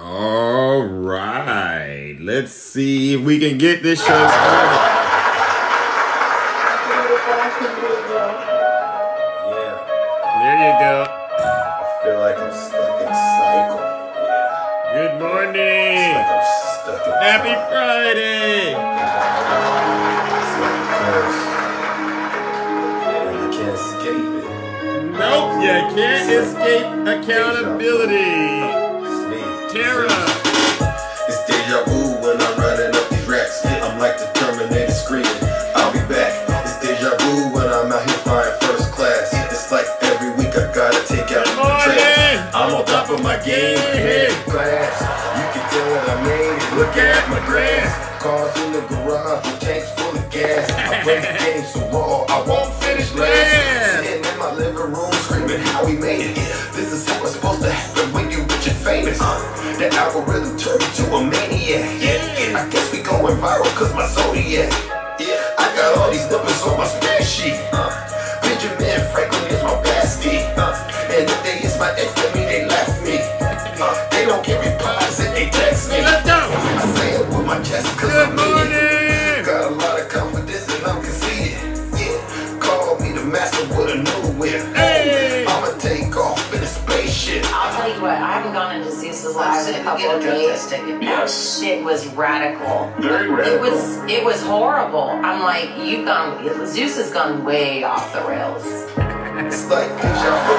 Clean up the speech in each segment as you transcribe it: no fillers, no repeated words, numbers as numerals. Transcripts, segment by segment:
All right. Let's see if we can get this show started. Yeah. There you go. I feel like I'm stuck in cycle. Yeah. Good morning. It's like I'm stuck in Happy time. Friday. It's like a curse. And I can't escape it. Nope, you can't escape accountability. Tara. It's deja vu when I'm running up these racks. I'm like the Terminator screaming, I'll be back. It's deja vu when I'm out here flying first class. It's like every week I gotta take out the trash. I'm on top of my game, head in class. You can tell what I made, look at my grass. Cars in the garage with tanks full of gas. I play the game so raw, I won't finish last. Sitting in my living room screaming how we made it. This is how it's supposed to happen when you rich and famous. The algorithm turned me to a maniac. Yeah, I guess we going viral cause my zodiac. Yeah, I got all these numbers on my spreadsheet. Benjamin Franklin is my bestie. And if they is my ex, that mean they left me. They don't get replies and they text me. Let's go. I say it with my chest cause Good I mean morning. it. Got a lot of confidence and I'm conceited. Yeah, call me the master with a nowhere. Hey. I'ma take off in a spaceship. I'll tell you what, I haven't gone into Zeus's live in a couple of days. That shit was radical. Very radical. It was horrible. I'm like, Zeus has gone way off the rails. It's like deja vu.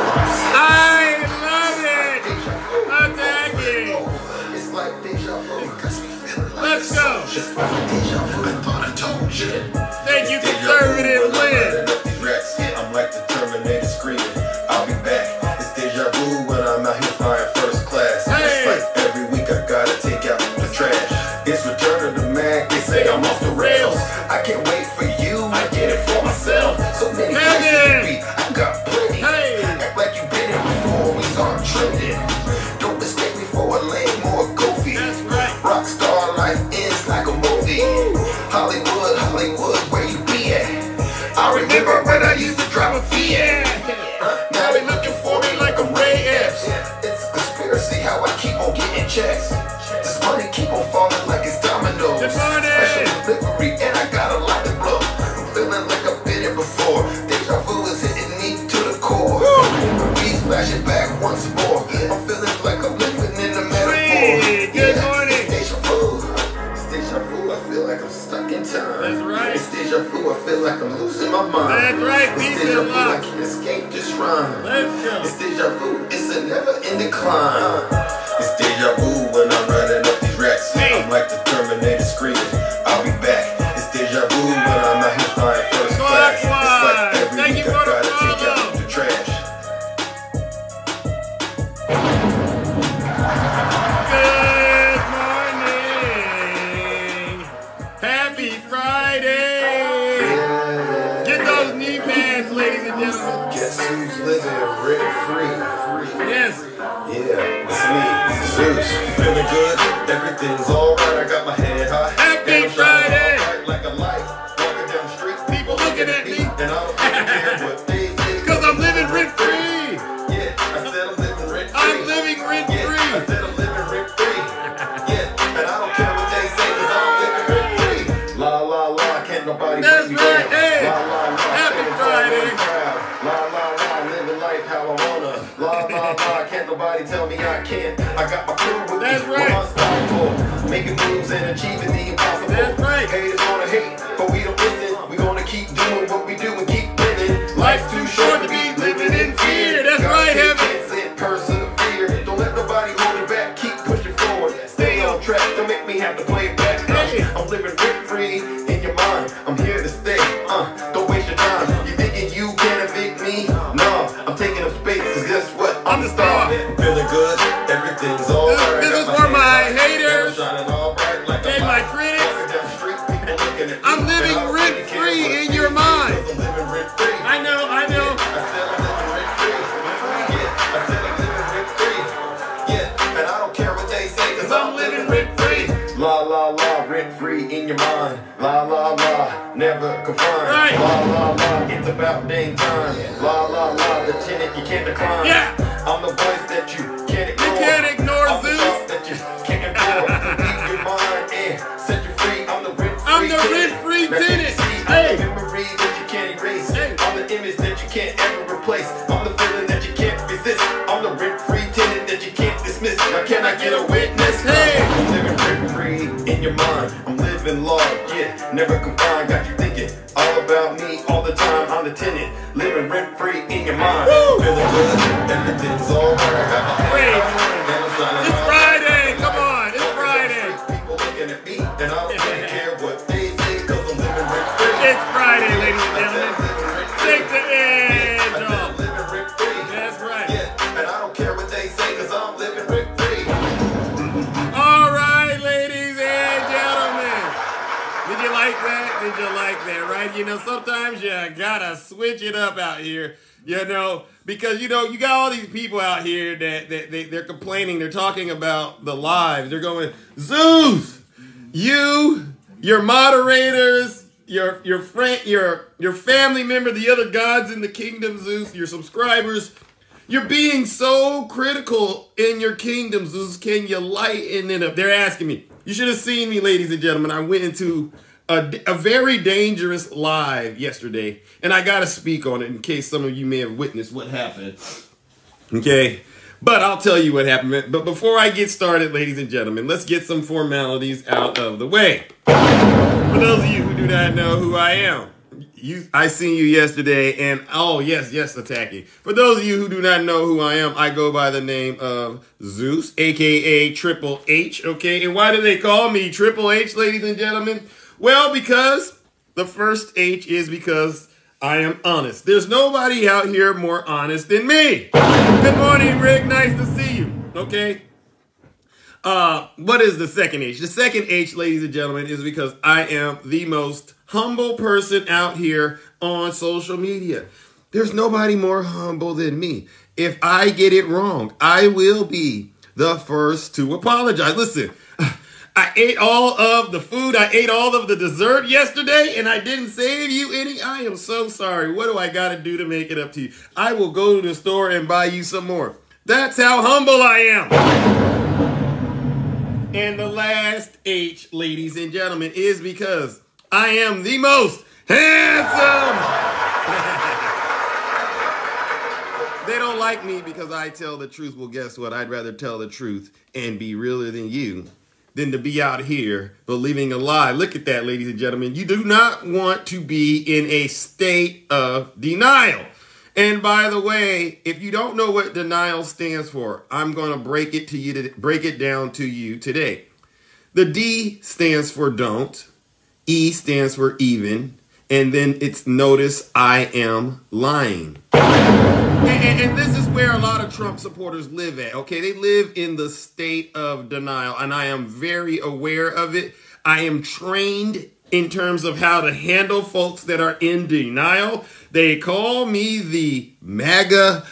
I love it. Attacking. It's like deja vu. Cause we feeling like Let's go. just like deja vu. I thought I told you. Thank you, Deja vu conservative when I'm Lynn. running up these racks. I'm like the Terminator screaming, I'll be back. It's deja vu when I'm out here flying first class. Hey. It's like every week I gotta take out the trash. It's Return of the Mac. They say I'm off the rails. I can't wait for you. I get it for myself. So many places to be. I got plenty. Hey. Act like you been here before we start trending. Don't mistake me for a lame or a goofy. That's right. Rockstar life ends like a movie. Hollywood, Hollywood, where you be at? I remember when I used to drive a Fiat. Now they looking for me like I'm Ray Epps. It's a conspiracy how I keep on getting checks. This money keep on falling like it's dominoes. Good morning. Special delivery and I got a lot to blow. I'm feeling like I've been here before. Deja vu is hitting me to the core. Beats flashing back once more. I'm feeling like I'm living in a metaphor. Hey, good morning. It's deja vu. It's deja vu. I feel like I'm stuck in time. That's right. It's deja vu. I feel like I'm losing my mind. That's right. It's Peace deja and vu. I love. can't escape this rhyme. Let's go. It's deja vu. It's a never-ending climb. It's deja vu when I'm running up these racks. Hey. I'm like the Terminator screaming, I'll be back. It's deja vu when I'm out here flying first class. It's like every Thank week you I for the gotta take follow. out the trash. Good morning. Happy Friday. Get those knee pads, ladies and gentlemen. Guess who's living rent-free? Yes. Yeah, it's me, Zeus. Feeling good, everything's alright. I got my head high. Happy and I'm shining Friday. all bright like a light. Walking down the street, People looking at me. and I don't care what they think. Because I'm living rent free. Yeah, I said I'm living rent-free. I'm living rent Yeah, I free. said I'm living rent-free. Yeah, and I don't care what they say, cause I'm living rent-free. La la la, can't nobody That's bring me right, down. hey. La la la, Happy standing Friday. tall and proud. La la la, living life how I wanna. La la la, can't nobody tell me I can't. I got my crew with That's me, right. we're unstoppable. Making moves and achieving the impossible. That's right. Haters gonna hate, but we don't listen. We gonna keep doing what we do and keep winning. Life's too short to be living in fear. That's right, Heaven. Heaven. Persevere. Don't let nobody hold you back. Keep pushing forward. Stay on track. Don't make me have to play it back. Hey. I'm living rent free in your mind. I'm here to stay. Don't waste your time. You thinking you can evict me? No, I'm taking up space. Cause guess what? I'm the star. Feeling good. Everything's alright. This is for my haters Shining all bright like a and my light. critics. Walking down the street, people looking at me. I'm living And I don't rent really care free what in they your think, mind. 'cause I'm living rent free. I know. I said I'm living rent free. Yeah, I said I'm living rent free. Yeah, and I don't care what they say, cause I'm living rent free. La la la, rent free in your mind. La la la, never confined. Right. La la la, it's about dang time. La la la, the tenant you can't decline. Yeah. I'm the voice that you can't ignore. can't ignore I'm the Zeus. thought that you tenant. Hey. I'm the memory that you can't erase. Hey. I'm the image that you can't ever replace. I'm the feeling that you can't resist. I'm the rent-free tenant that you can't dismiss. Now can I get a witness? Hey. I'm living rent-free in your mind. I'm living large, yeah, never confined. Got you thinking all about me all the time. I'm the tenant, living rent-free in your mind. Feeling good, everything's all right. Wait. It's Friday. Come on. It's Friday. People looking at me, and I don't really care what they say, cause I'm living rent-free. It's Friday, ladies and gentlemen. Take the edge off. Living rent-free. That's right. Yeah, and I don't care what they say, cause I'm living rent-free. All right, ladies and gentlemen. Did you like that? Did you like that, right? You know, sometimes you gotta switch it up out here, you know, because, you know, you got all these people out here that they're complaining. They're talking about the lives. They're going, Zeus, your moderators, your friend, your family member, the other gods in the kingdom, Zeus, your subscribers, you're being so critical in your kingdom, Zeus. Can you lighten it up? They're asking me. You should have seen me, ladies and gentlemen. I went into a very dangerous live yesterday, and I got to speak on it in case some of you may have witnessed what happened. Okay? But I'll tell you what happened. But before I get started, ladies and gentlemen, let's get some formalities out of the way. For those of you who do not know who I am, I seen you yesterday, and oh, yes, attacking. For those of you who do not know who I am, I go by the name of Zeus, a.k.a. Triple H, okay? And why do they call me Triple H, ladies and gentlemen? Well, because the first H is because I am honest. There's nobody out here more honest than me. Good morning, Rick. Nice to see you, okay? What is the second H? The second H, ladies and gentlemen, is because I am the most humble person out here on social media. There's nobody more humble than me. If I get it wrong, I will be the first to apologize. Listen, I ate all of the food. I ate all of the dessert yesterday, and I didn't save you any. I am so sorry. What do I got to do to make it up to you? I will go to the store and buy you some more. That's how humble I am. And the last H, ladies and gentlemen, is because I am the most handsome. They don't like me because I tell the truth. Well, guess what? I'd rather tell the truth and be realer than you than to be out here believing a lie. Look at that, ladies and gentlemen. You do not want to be in a state of denial. And by the way, if you don't know what denial stands for, I'm going to break it down to you today. The D stands for don't. E stands for even, and then it's notice I am lying. And this is where a lot of Trump supporters live at, okay? They live in the state of denial, and I am very aware of it. I am trained in terms of how to handle folks that are in denial. They call me the MAGA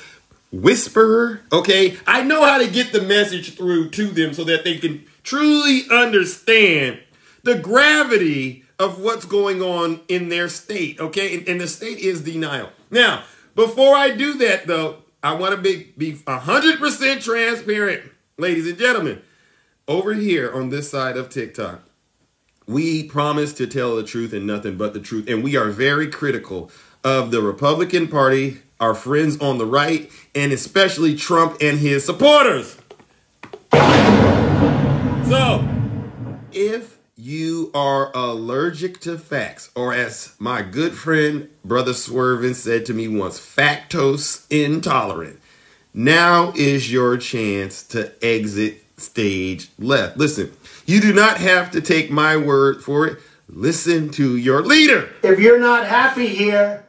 whisperer, okay? I know how to get the message through to them so that they can truly understand the gravity of what's going on in their state, okay? And the state is denial. Now, before I do that, though, I want to be 100% transparent, ladies and gentlemen. Over here on this side of TikTok, we promise to tell the truth and nothing but the truth. And we are very critical of the Republican Party, our friends on the right, and especially Trump and his supporters. So, if you are allergic to facts, or as my good friend Brother Swervin said to me once, factose intolerant, now is your chance to exit stage left. Listen, you do not have to take my word for it. Listen to your leader. If you're not happy here,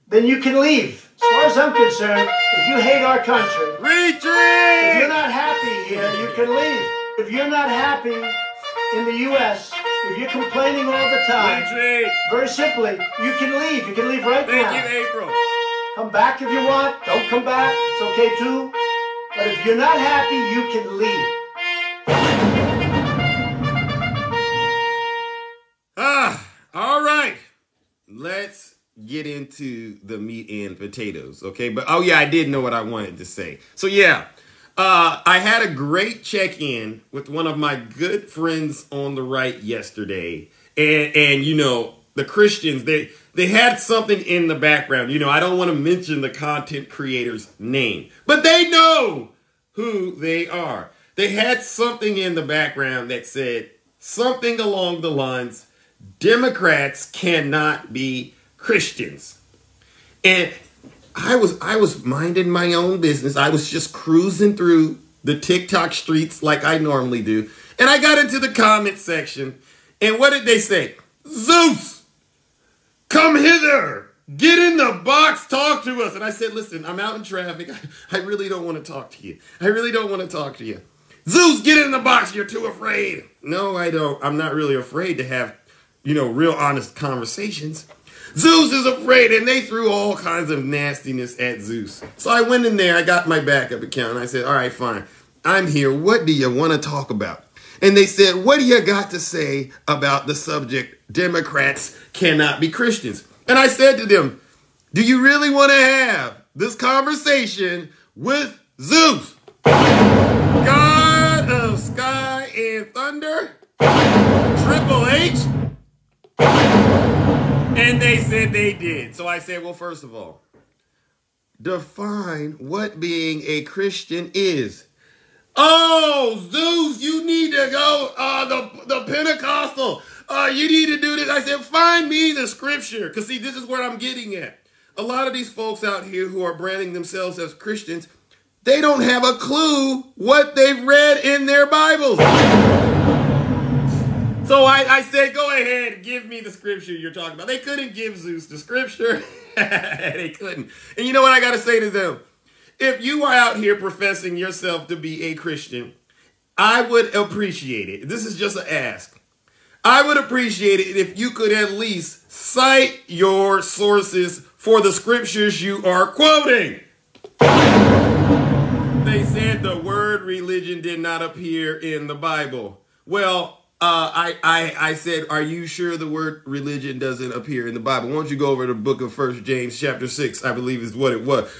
then you can leave. As far as I'm concerned, if you hate our country, Retreat! if you're not happy here, you can leave. If you're not happy in the U.S., if you're complaining all the time, Retreat! very simply, you can leave. You can leave right now. Thank you, April. Come back if you want. Don't come back. It's okay too. But if you're not happy, you can leave. All right. Let's get into the meat and potatoes, okay? But, oh, yeah, I did know what I wanted to say. So, yeah, I had a great check-in with one of my good friends on the right yesterday. And you know, the Christians, they had something in the background. You know, I don't want to mention the content creator's name, but they know who they are. They had something in the background that said something along the lines, Democrats cannot be Christians. And I was minding my own business. I was just cruising through the TikTok streets like I normally do. And I got into the comment section. And what did they say? Zeus, come hither. Get in the box. Talk to us. And I said, listen, I'm out in traffic. I really don't want to talk to you. I really don't want to talk to you. Zeus, get in the box. You're too afraid. No, I don't. I'm not really afraid to have, real honest conversations. Zeus is afraid, and they threw all kinds of nastiness at Zeus. So I went in there, I got my backup account, and I said, all right, fine. I'm here. What do you want to talk about? And they said, what do you got to say about the subject, Democrats cannot be Christians? And I said to them, do you really want to have this conversation with Zeus, God of sky and thunder, Triple H? And they said they did. So I said, well, first of all, define what being a Christian is. Oh, Zeus, you need to go, the Pentecostal. You need to do this. I said, find me the scripture. Because, see, this is where I'm getting at. A lot of these folks out here who are branding themselves as Christians, they don't have a clue what they've read in their Bibles. So I said, go ahead, give me the scripture you're talking about. They couldn't give Zeus the scripture. They couldn't. And you know what I got to say to them? If you are out here professing yourself to be a Christian, I would appreciate it. This is just an ask. I would appreciate it if you could at least cite your sources for the scriptures you are quoting. They said the word religion did not appear in the Bible. Well, I said, are you sure the word religion doesn't appear in the Bible? Why don't you go over to the book of 1 James chapter 6, I believe is what it was.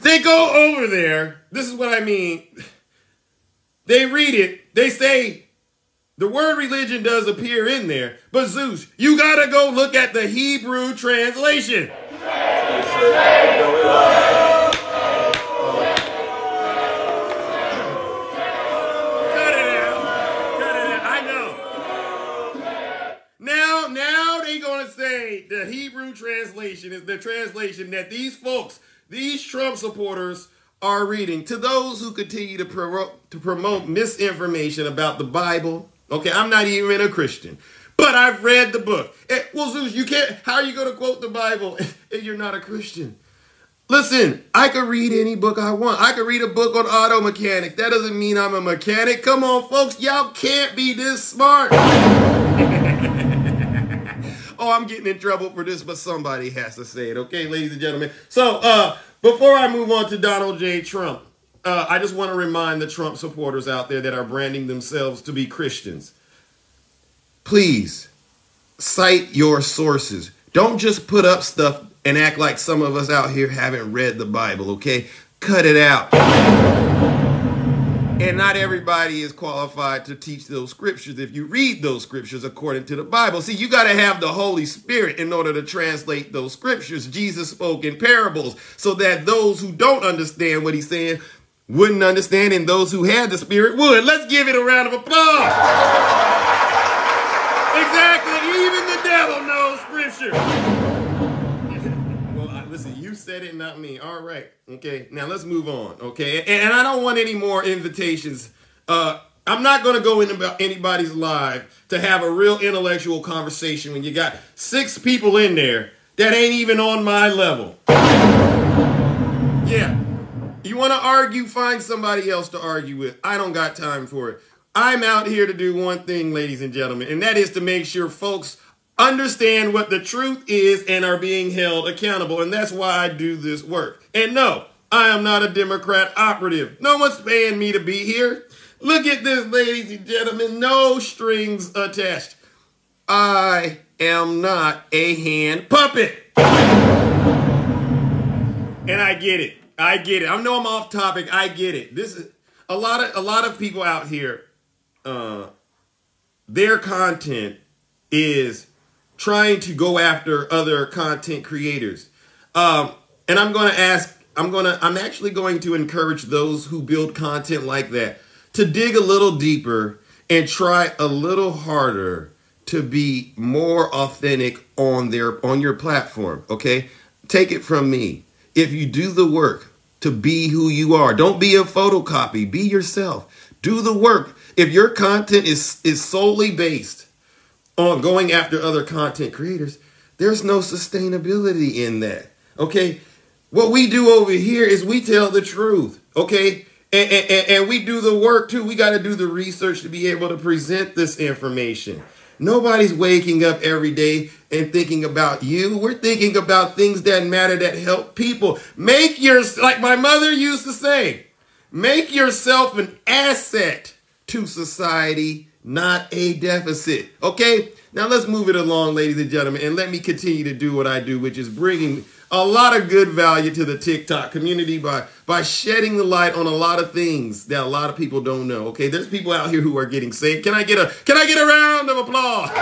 They go over there. This is what I mean. They read it. They say the word religion does appear in there. But Zeus, you got to go look at the Hebrew translation. Now they're going to say the Hebrew translation is the translation that these folks, these Trump supporters are reading. To those who continue to promote misinformation about the Bible, okay, I'm not even a Christian, but I've read the book. Well, Zeus, you can't, how are you going to quote the Bible if you're not a Christian? Listen, I could read any book I want. I could read a book on auto mechanics. That doesn't mean I'm a mechanic. Come on, folks, y'all can't be this smart. Oh, I'm getting in trouble for this, but somebody has to say it. Okay, ladies and gentlemen. So before I move on to Donald J. Trump, I just want to remind the Trump supporters out there that are branding themselves to be Christians. Please cite your sources. Don't just put up stuff and act like some of us out here haven't read the Bible, okay? Cut it out. And not everybody is qualified to teach those scriptures if you read those scriptures according to the Bible. See, you got to have the Holy Spirit in order to translate those scriptures. Jesus spoke in parables so that those who don't understand what he's saying wouldn't understand, and those who had the Spirit would. Let's give it a round of applause. Exactly. Even the devil knows scripture. Listen, you said it, not me. All right. Okay. Now let's move on. Okay. And I don't want any more invitations. I'm not going to go into anybody's live to have a real intellectual conversation when you got 6 people in there that ain't even on my level. Yeah. You want to argue? Find somebody else to argue with. I don't got time for it. I'm out here to do one thing, ladies and gentlemen, and that is to make sure folks understand what the truth is and are being held accountable. And that's why I do this work. And no, I am not a Democrat operative. No one's paying me to be here. Look at this, ladies and gentlemen. No strings attached. I am not a hand puppet. And I get it. I get it. I know I'm off topic. I get it. This is a lot of people out here. Their content is trying to go after other content creators. And I'm actually going to encourage those who build content like that to dig a little deeper and try a little harder to be more authentic on your platform. Okay? Take it from me. If you do the work to be who you are, don't be a photocopy, be yourself. Do the work. If your content is solely based on going after other content creators, there's no sustainability in that. Okay? What we do over here is we tell the truth. Okay? And we do the work too. We got to do the research to be able to present this information. Nobody's waking up every day and thinking about you. We're thinking about things that matter, that help people. Like my mother used to say, make yourself an asset to society, not a deficit. Okay? Now let's move it along, ladies and gentlemen, and let me continue to do what I do, which is bringing a lot of good value to the TikTok community by shedding the light on a lot of things that a lot of people don't know. Okay, there's people out here who are getting saved. Can I get a round of applause? Like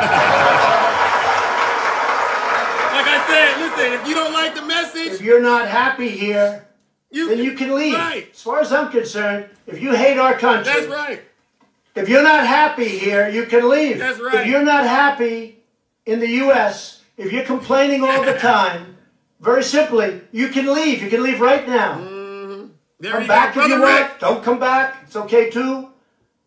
I said, listen, if you don't like the message, if you're not happy here, then you can leave. Right. As far as I'm concerned, if you hate our country, that's right. If you're not happy here, you can leave. That's right. If you're not happy in the U.S., if you're complaining all the time, very simply, you can leave. You can leave right now. Come back if you want. Don't come back. It's okay too.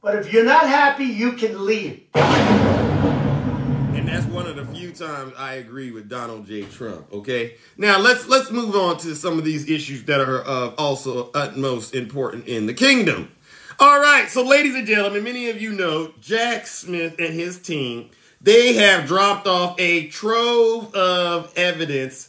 But if you're not happy, you can leave. And that's one of the few times I agree with Donald J. Trump. Okay. Now let's move on to some of these issues that are also utmost important in the kingdom. All right. So, ladies and gentlemen, many of you know Jack Smith and his team. They have dropped off a trove of evidence.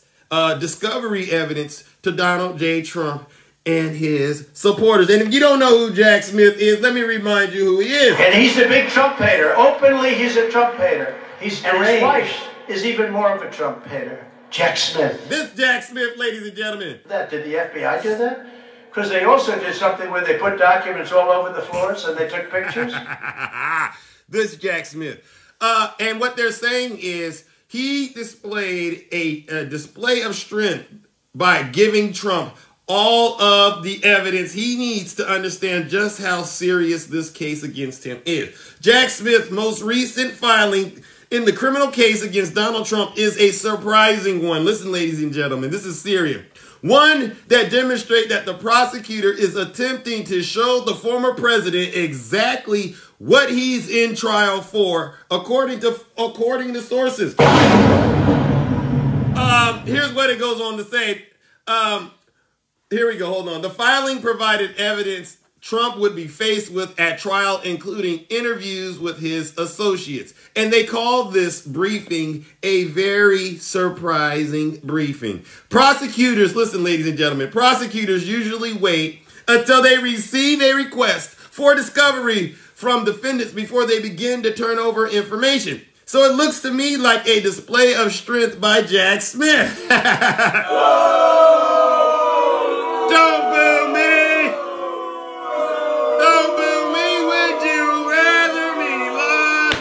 Discovery evidence to Donald J. Trump and his supporters. And if you don't know who Jack Smith is, let me remind you who he is. And he's a big Trump hater. Openly, he's a Trump hater. And his wife is even more of a Trump hater. Jack Smith. This Jack Smith, ladies and gentlemen. Did the FBI do that? Because they also did something where they put documents all over the floors and they took pictures. This Jack Smith. And what they're saying is, he displayed a display of strength by giving Trump all of the evidence he needs to understand just how serious this case against him is. Jack Smith's most recent filing in the criminal case against Donald Trump is a surprising one. Listen, ladies and gentlemen, this is serious. One that demonstrates that the prosecutor is attempting to show the former president exactly what he's in trial for, according to sources. Here's what it goes on to say. Here we go. Hold on. The filing provided evidence Trump would be faced with at trial, including interviews with his associates. And they called this briefing a very surprising briefing. Prosecutors, listen, ladies and gentlemen, prosecutors usually wait until they receive a request for discovery from defendants before they begin to turn over information. So it looks to me like a display of strength by Jack Smith. Don't boo me! Don't boo me! Would you rather me lie?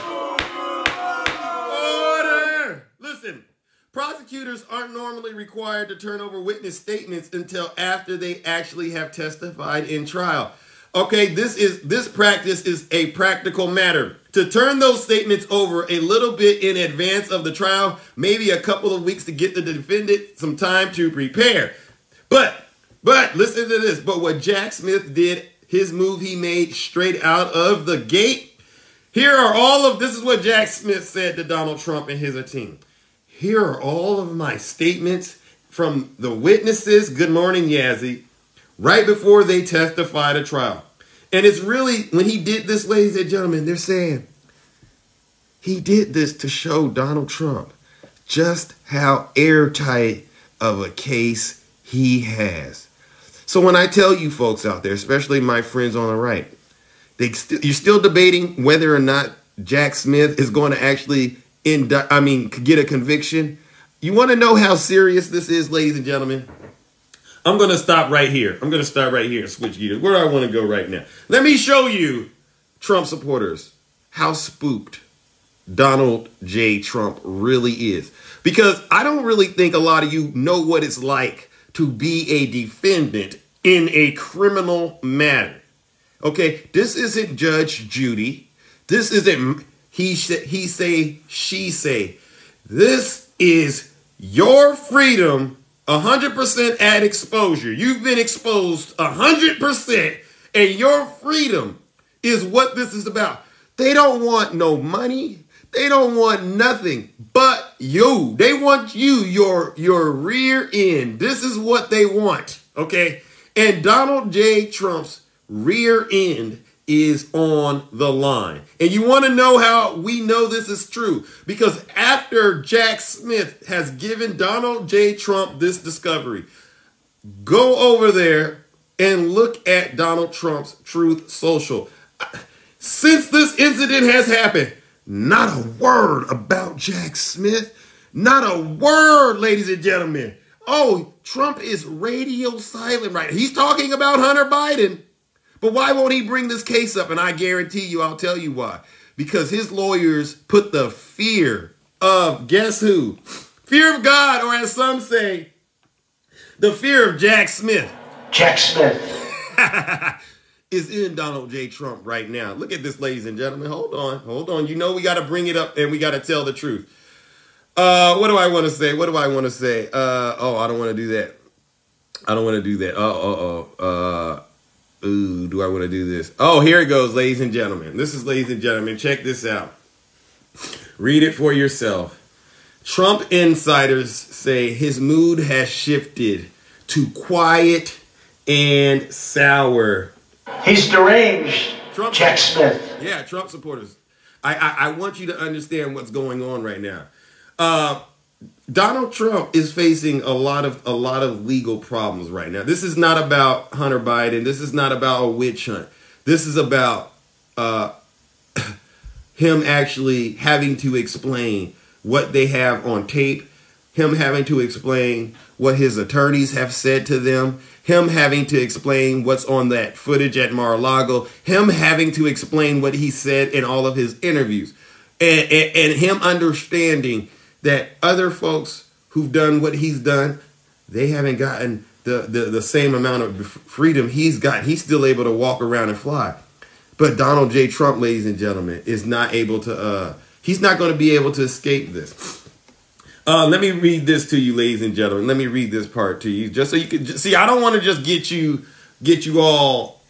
Order! Listen, prosecutors aren't normally required to turn over witness statements until after they actually have testified in trial. Okay, this practice is a practical matter. To turn those statements over a little bit in advance of the trial, maybe a couple of weeks to get the defendant some time to prepare. But listen to this. But what Jack Smith did, his move he made straight out of the gate. This is what Jack Smith said to Donald Trump and his team. Here are all of my statements from the witnesses. Good morning, Yazzie. Right before they testified at trial. And it's really, when he did this, ladies and gentlemen, they're saying he did this to show Donald Trump just how airtight of a case he has. So when I tell you folks out there, especially my friends on the right, you're still debating whether or not Jack Smith is going to actually get a conviction. You want to know how serious this is, ladies and gentlemen? I'm going to stop right here. I'm going to start right here and switch gears. Where do I want to go right now? Let me show you, Trump supporters, how spooked Donald J. Trump really is. Because I don't really think a lot of you know what it's like to be a defendant in a criminal matter. Okay, this isn't Judge Judy. This isn't he say, she say. This is your freedom 100% at exposure. You've been exposed 100%, and your freedom is what this is about. They don't want no money. They don't want nothing but you. They want you, your rear end. This is what they want, okay? And Donald J. Trump's rear end is on the line. And you want to know how we know this is true? Because after Jack Smith has given Donald J. Trump this discovery, go over there and look at Donald Trump's Truth Social. Since this incident has happened, not a word about Jack Smith. Not a word, ladies and gentlemen. Oh, Trump is radio silent right now. He's talking about Hunter Biden. But why won't he bring this case up? And I guarantee you, I'll tell you why. Because his lawyers put the fear of, guess who? Fear of God, or as some say, the fear of Jack Smith. Jack Smith. Is in Donald J. Trump right now. Look at this, ladies and gentlemen. Hold on. You know we got to bring it up and we got to tell the truth. What do I want to say? I don't want to do that. I don't want to do that. Do I want to do this? Oh, here it goes, ladies and gentlemen. This is, ladies and gentlemen, check this out. Read it for yourself. Trump insiders say his mood has shifted to quiet and sour. He's deranged, Trump, Jack Smith. Yeah, Trump supporters. I want you to understand what's going on right now. Donald Trump is facing a lot of legal problems right now. This is not about Hunter Biden. This is not about a witch hunt. This is about him actually having to explain what they have on tape, him having to explain what his attorneys have said to them, him having to explain what's on that footage at Mar-a-Lago, him having to explain what he said in all of his interviews, and him understanding that other folks who've done what he's done, they haven't gotten the same amount of freedom he's got. He's still able to walk around and fly. But Donald J. Trump, ladies and gentlemen, is not able to, he's not going to be able to escape this. Let me read this to you, ladies and gentlemen. Let me read this part to you, just so you can see. I don't want to just get you all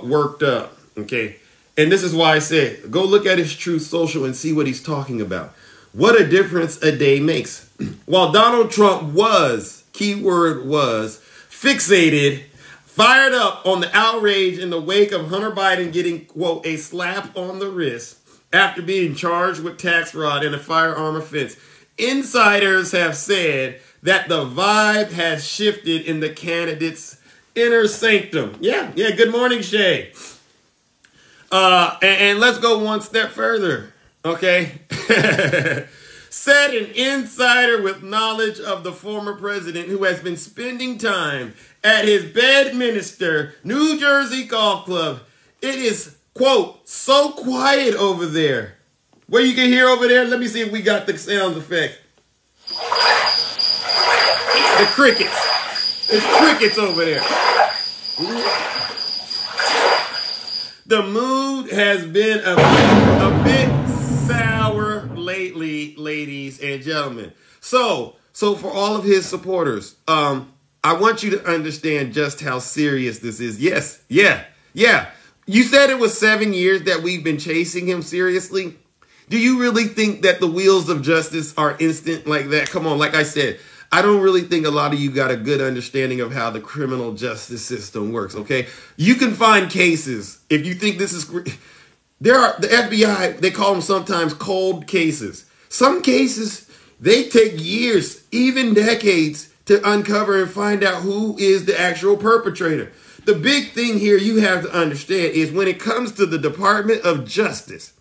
worked up, okay? And this is why I said, go look at his Truth Social and see what he's talking about. What a difference a day makes. While Donald Trump was, keyword was, fixated, fired up on the outrage in the wake of Hunter Biden getting, quote, a slap on the wrist after being charged with tax fraud and a firearm offense, insiders have said that the vibe has shifted in the candidate's inner sanctum. Yeah, good morning, Shay. And let's go one step further, okay? Said an insider with knowledge of the former president who has been spending time at his Bedminster, New Jersey golf club. It is, quote, so quiet over there. What you can hear over there? Let me see if we got the sound effect. The crickets. It's crickets over there. The mood has been a bit sour lately, ladies and gentlemen. So for all of his supporters, I want you to understand just how serious this is. Yes, yeah. You said it was 7 years that we've been chasing him seriously. Do you really think that the wheels of justice are instant like that? Come on, like I said, I don't really think a lot of you got a good understanding of how the criminal justice system works, okay? You can find cases, if you think this is... There are, the FBI, they call them sometimes cold cases. Some cases, they take years, even decades, to uncover and find out who is the actual perpetrator. The big thing here you have to understand is when it comes to the Department of Justice,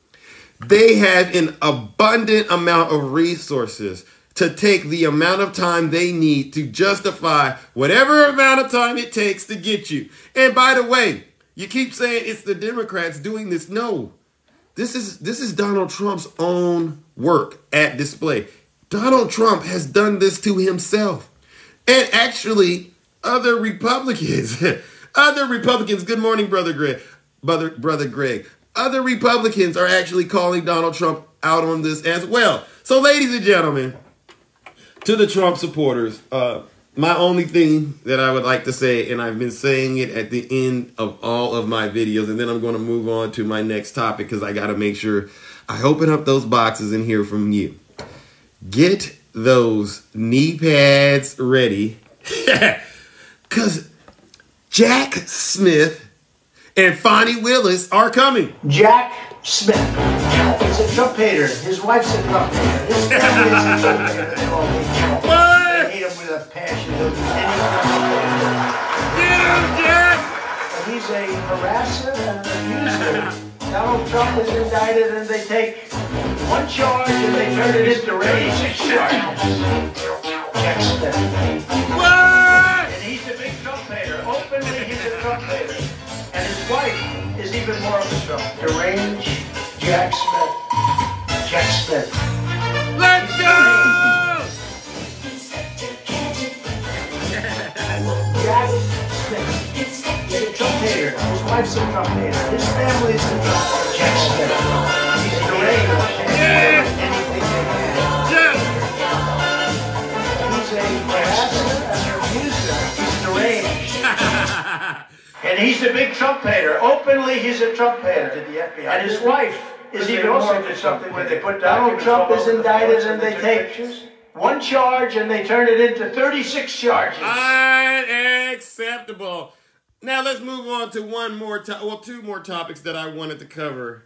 they have an abundant amount of resources to take the amount of time they need to justify whatever amount of time it takes to get you. And by the way, you keep saying it's the Democrats doing this. No, This is Donald Trump's own work at display. Donald Trump has done this to himself. And actually, other Republicans, good morning, Brother Greg. Brother Greg. Other Republicans are actually calling Donald Trump out on this as well. So, ladies and gentlemen, to the Trump supporters, my only thing that I would like to say, and I've been saying it at the end of all of my videos, and then I'm going to move on to my next topic because I got to make sure I open up those boxes and hear from you. Get those knee pads ready because Jack Smith and Fonnie Willis are coming. Jack Smith is a Trump hater. His wife's a Trump hater. His family is a Trump hater. They all hate Trump. They hate him with a passion. Get him, Jack! And he's a harasser and an abuser. Donald Trump is indicted and they take one charge and they turn it into 86 charges. Jack Smith. What? And he's a big Trump hater. Openly, he's a Trump hater. And his wife is even more of a Trump. Deranged Jack Smith. Jack Smith. Let's go! Jack Smith. He's a Trump hater. His wife's a Trump hater. His family's a Trump hater. Jack Smith. He's deranged. Yeah. Anything they can. Yes. He's a harasser and an abuser. He's deranged. And he's a big Trump hater. Openly, he's a Trump hater. To the FBI. And his wife is even also did something where they put Donald Trump is indicted and they take one charge and they turn it into 36 charges. Unacceptable. Now let's move on to two more topics that I wanted to cover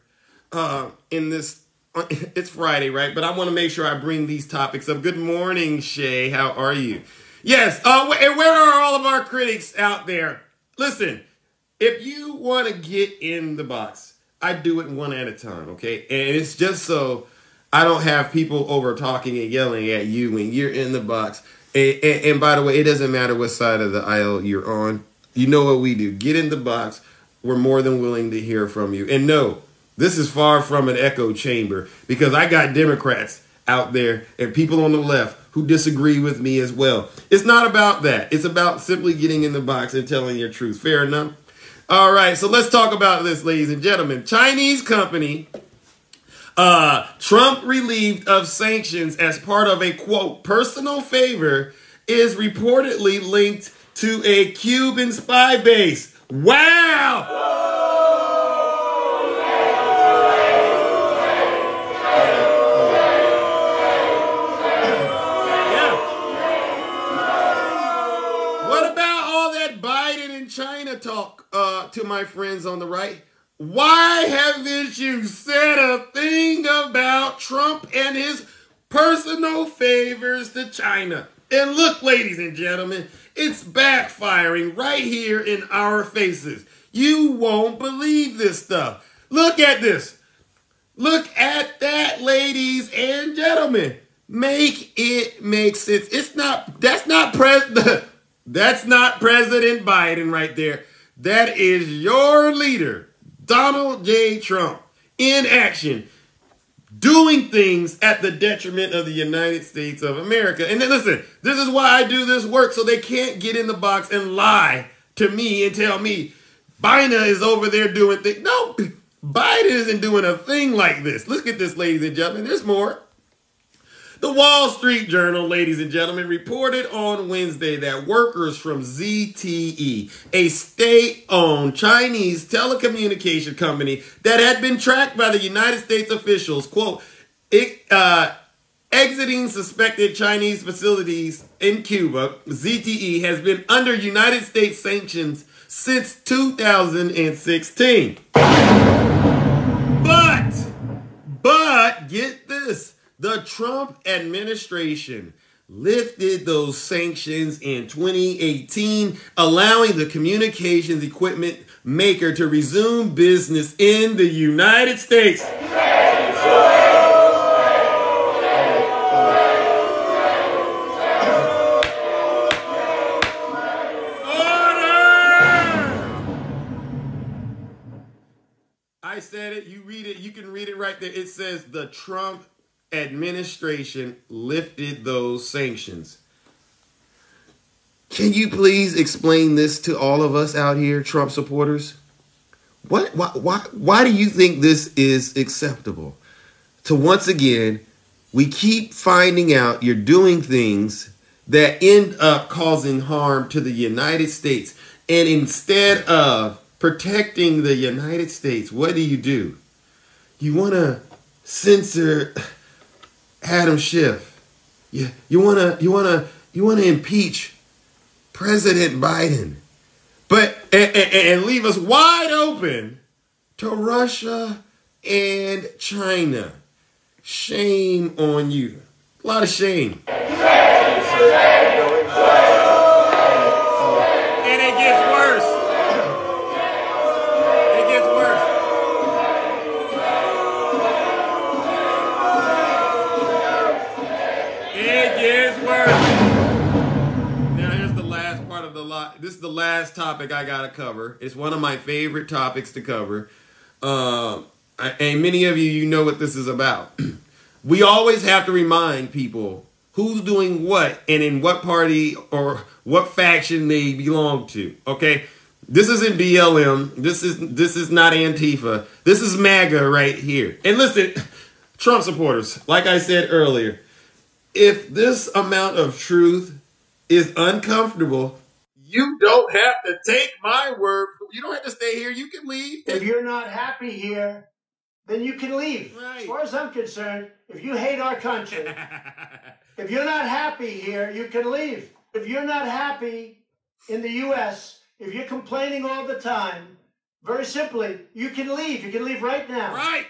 in this. It's Friday, right? But I want to make sure I bring these topics up. Good morning, Shay. How are you? Yes. And where are all of our critics out there? Listen, if you want to get in the box, I do it one at a time, okay? And it's just so I don't have people over talking and yelling at you when you're in the box. And by the way, it doesn't matter what side of the aisle you're on. You know what we do. Get in the box. We're more than willing to hear from you. And no, this is far from an echo chamber because I got Democrats out there and people on the left who disagree with me as well. It's not about that. It's about simply getting in the box and telling your truth. Fair enough? All right, so let's talk about this, ladies and gentlemen. Chinese company, Trump relieved of sanctions as part of a, quote, personal favor, is reportedly linked to a Cuban spy base. Wow! China talk to my friends on the right. Why haven't you said a thing about Trump and his personal favors to China? And look, ladies and gentlemen, it's backfiring right here in our faces. You won't believe this stuff. Look at this. Look at that, ladies and gentlemen. Make it make sense. That's not President Biden right there. That is your leader, Donald J. Trump, in action, doing things at the detriment of the United States of America. And then listen, this is why I do this work, so they can't get in the box and lie to me and tell me Biden is over there doing things. No, Biden isn't doing a thing like this. Look at this, ladies and gentlemen. There's more. The Wall Street Journal, ladies and gentlemen, reported on Wednesday that workers from ZTE, a state-owned Chinese telecommunication company that had been tracked by the United States officials, quote, exiting suspected Chinese facilities in Cuba, ZTE has been under United States sanctions since 2016. But get this. The Trump administration lifted those sanctions in 2018, allowing the communications equipment maker to resume business in the United States. I said it. You read it. You can read it right there. It says the Trump administration lifted those sanctions. Can you please explain this to all of us out here, Trump supporters? Why do you think this is acceptable? To once again, we keep finding out you're doing things that end up causing harm to the United States. And instead of protecting the United States, what do? You want to censor Adam Schiff. You want to impeach President Biden. But and leave us wide open to Russia and China. Shame on you. A lot of shame. And it gets worse. It gets worse. It gets worse. Now here's the last part of the lot. This is the last topic I gotta cover. It's one of my favorite topics to cover. And many of you know what this is about. We always have to remind people who's doing what and in what party or what faction they belong to. Okay, this isn't BLM. This is not Antifa. This is MAGA right here. And listen, Trump supporters, like I said earlier, if this amount of truth is uncomfortable, you don't have to take my word. You don't have to stay here. You can leave. If you're not happy here, then you can leave. Right. As far as I'm concerned, if you hate our country, if you're not happy here, you can leave. If you're not happy in the U.S., if you're complaining all the time, very simply, you can leave. You can leave right now. Right.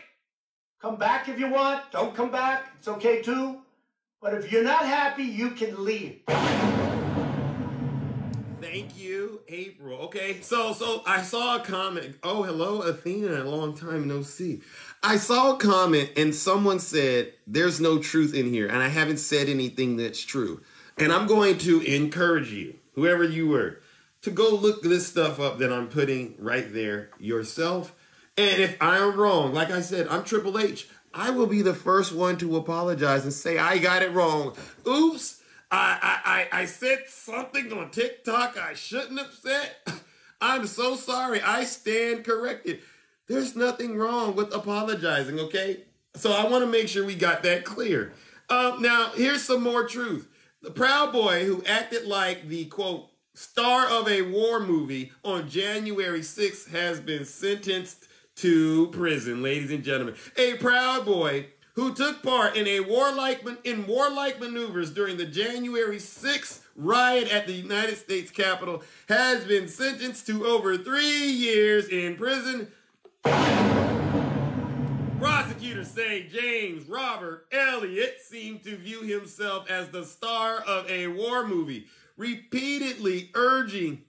Come back if you want. Don't come back. It's okay too. But if you're not happy, you can leave. Thank you, April. Okay, so I saw a comment. Oh, hello, Athena. A long time no see. I saw a comment and someone said, there's no truth in here. And I haven't said anything that's true. And I'm going to encourage you, whoever you were, to go look this stuff up that I'm putting right there yourself. And if I'm wrong, like I said, I'm Triple H. I will be the first one to apologize and say, I got it wrong. Oops. I said something on TikTok I shouldn't have said. I'm so sorry. I stand corrected. There's nothing wrong with apologizing, okay? So I want to make sure we got that clear. Now, here's some more truth. The Proud Boy who acted like the, quote, star of a war movie on January 6th has been sentenced to prison, ladies and gentlemen. A Proud Boy who took part in warlike maneuvers during the January 6th riot at the United States Capitol has been sentenced to over 3 years in prison. Prosecutors say James Robert Elliott seemed to view himself as the star of a war movie, repeatedly uttering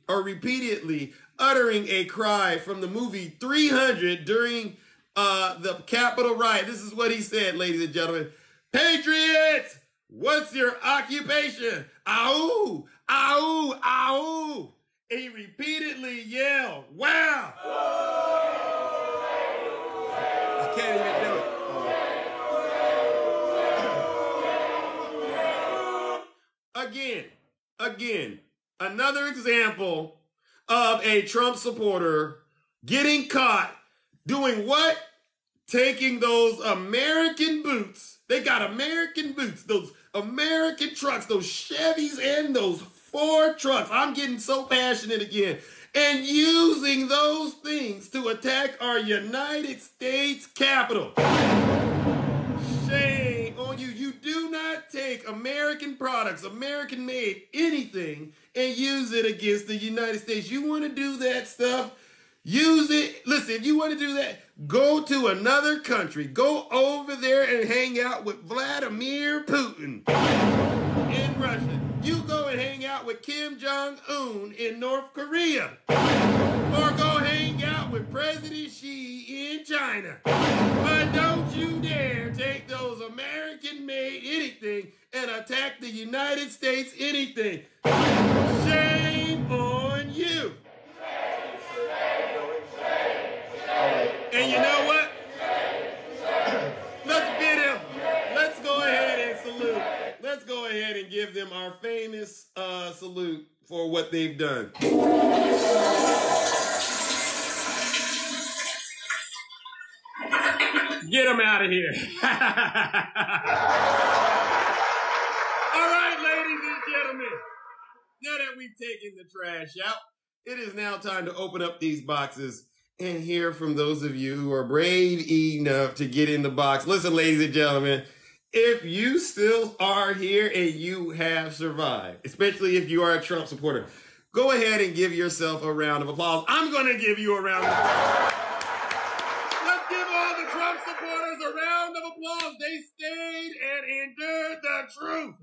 a cry from the movie 300 during the Capitol riot. This is what he said, ladies and gentlemen. Patriots, what's your occupation? Ow, ow, ow. He repeatedly yelled, wow. I can't even do it. Again, another example of a Trump supporter getting caught doing what? Taking those American boots. They got American boots, those American trucks, those Chevys and those Ford trucks. I'm getting so passionate again. And using those things to attack our United States Capitol. Shame on you. You do not take American products, American made anything, and use it against the United States. You want to do that stuff? Use it. Listen, if you want to do that, go to another country. Go over there and hang out with Vladimir Putin in Russia. You go and hang out with Kim Jong-un in North Korea. Or go hang out with President Xi in China. But don't you dare take those American-made anything and attack the United States anything. Shame on you. And you know what? they've done. Get them out of here. All right, ladies and gentlemen. Now that we've taken the trash out, it is now time to open up these boxes and hear from those of you who are brave enough to get in the box. Listen, ladies and gentlemen, if you still are here and you have survived, especially if you are a Trump supporter, go ahead and give yourself a round of applause. I'm going to give you a round of applause. Let's give all the Trump supporters a round of applause. They stayed and endured the truth.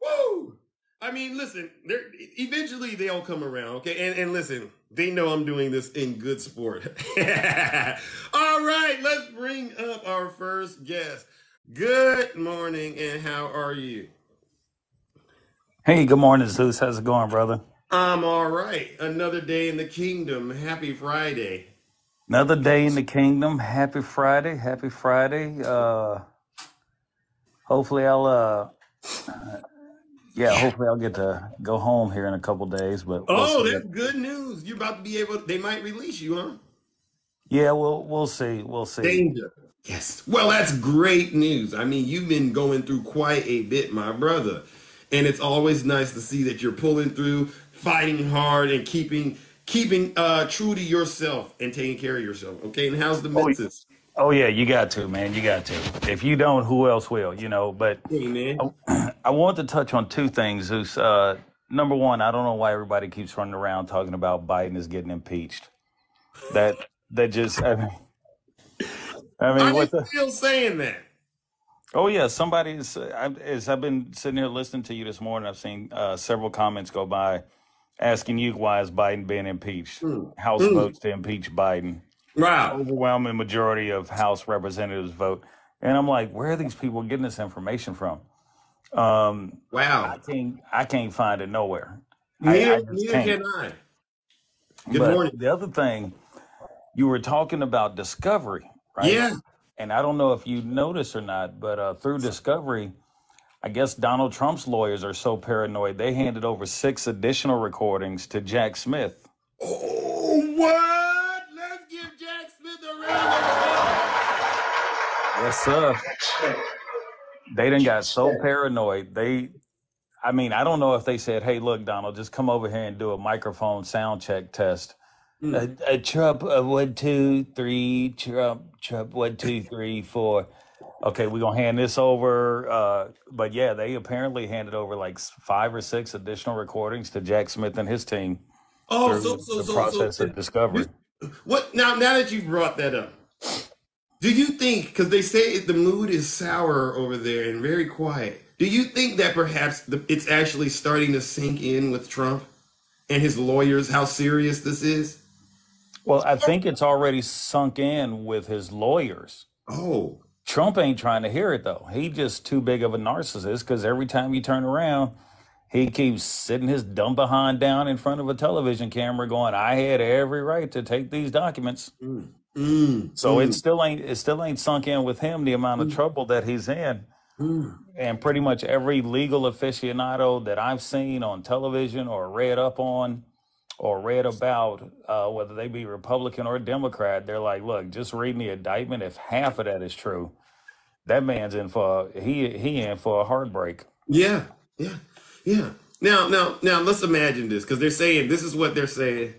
Woo! I mean, listen, eventually they'll come around, okay? And listen, they know I'm doing this in good sport. All right, let's bring up our first guest. Good morning, and how are you? Hey, good morning, Zeus. How's it going, brother? I'm all right. Another day in the kingdom. Happy Friday. Another day in the kingdom. Happy Friday. Happy Friday. Hopefully I'll get to go home here in a couple days. But that's good news. You're about to be able. They might release you, huh? Yeah, we'll see. We'll see. Danger. Yes. Well, that's great news. I mean, you've been going through quite a bit, my brother, and it's always nice to see that you're pulling through, fighting hard, and keeping true to yourself and taking care of yourself. Okay. And how's the menses? Oh yeah, you got to, man. You got to. If you don't, who else will? You know. But hey, man. I want to touch on two things, Zeus. Number one, I don't know why everybody keeps running around talking about Biden is getting impeached. That just. I mean, what the still saying that? Oh yeah, somebody is. As I've been sitting here listening to you this morning, I've seen several comments go by asking you why is Biden being impeached? House votes to impeach Biden. Wow. Overwhelming majority of House representatives vote. And I'm like, where are these people getting this information from? Wow. I can't find it nowhere. Neither can I. Good morning. The other thing, you were talking about Discovery, right? Yeah. And I don't know if you noticed or not, but through Discovery, I guess Donald Trump's lawyers are so paranoid, they handed over 6 additional recordings to Jack Smith. Oh, what? Let's give Jack Smith a round of applause. Yes, sir. They done got so paranoid. I don't know if they said, hey, look, Donald, just come over here and do a microphone sound check test. Trump, 1, 2, 3, Trump, 1, 2, 3, 4. Okay, we're going to hand this over. But yeah, they apparently handed over like 5 or 6 additional recordings to Jack Smith and his team. Oh, the process of discovery. What now that you brought that up, do you think, because they say the mood is sour over there and very quiet, do you think that perhaps it's actually starting to sink in with Trump and his lawyers how serious this is? Well, I think it's already sunk in with his lawyers. Oh. Trump ain't trying to hear it, though. He just too big of a narcissist because every time you turn around, he keeps sitting his dumb behind down in front of a television camera going, I had every right to take these documents. It still ain't sunk in with him the amount of trouble that he's in. And pretty much every legal aficionado that I've seen on television or read up on or read about, whether they be Republican or Democrat, they're like, look, just reading the indictment, if half of that is true, that man's in for a heartbreak. Yeah. Now, let's imagine this, because they're saying, this is what they're saying.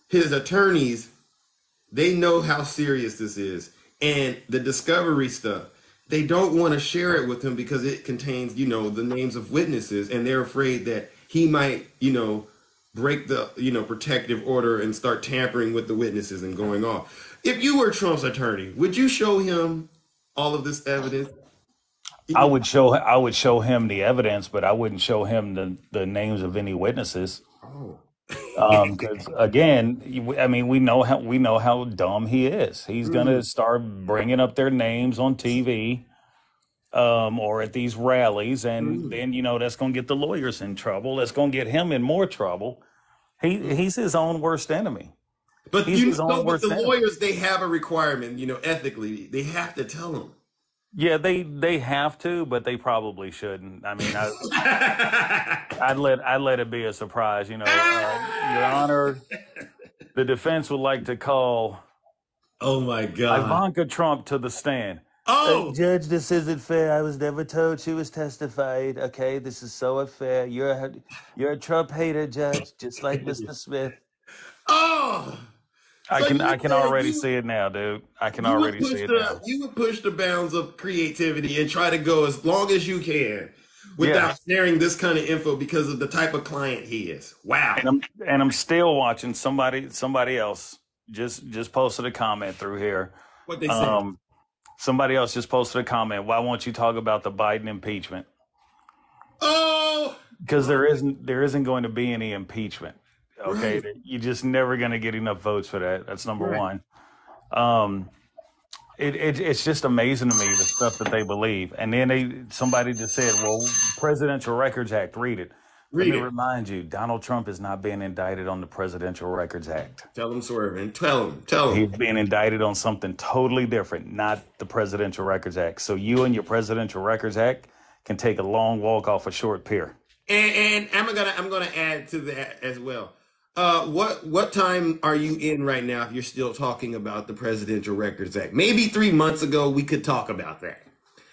His attorneys, they know how serious this is. And the discovery stuff, they don't want to share it with him because it contains, the names of witnesses. And they're afraid that he might, break the, protective order and start tampering with the witnesses and going off. If you were Trump's attorney, would you show him all of this evidence? I would show him the evidence, but I wouldn't show him the names of any witnesses. Because again, we know how dumb he is. He's gonna start bringing up their names on TV, or at these rallies, and then that's gonna get the lawyers in trouble. That's gonna get him in more trouble. He's his own worst enemy. But with the lawyers, they have a requirement. Ethically, they have to tell him. Yeah, they have to, but they probably shouldn't. I mean, I'd let it be a surprise. Your Honor, the defense would like to call Oh my God. Ivanka Trump to the stand. Oh, Judge, this isn't fair. I was never told she was testified. Okay, this is so unfair. You're a Trump hater, Judge, just like Mr. Smith. oh. I So can you said already see it now, dude. I can you would already push see it now. the bounds of creativity and try to go as long as you can Yeah. without sharing this kind of info because of the type of client he is. Wow. And I'm still watching somebody else just posted a comment through here. What they say. Somebody else just posted a comment. Why won't you talk about the Biden impeachment? Oh, Because there isn't going to be any impeachment. Okay, right. you're just never going to get enough votes for that. That's number Right. one. It's just amazing to me the stuff that they believe. And then somebody just said, "Well, Presidential Records Act, read it." Let Read me it. remind you, Donald Trump is not being indicted on the Presidential Records Act. Tell him, Swervin. Tell He's him. being indicted on something totally different, not the Presidential Records Act. So you and your Presidential Records Act can take a long walk off a short pier. And I'm gonna add to that as well. What time are you in right now if you're still talking about the Presidential Records Act? Maybe 3 months ago we could talk about that.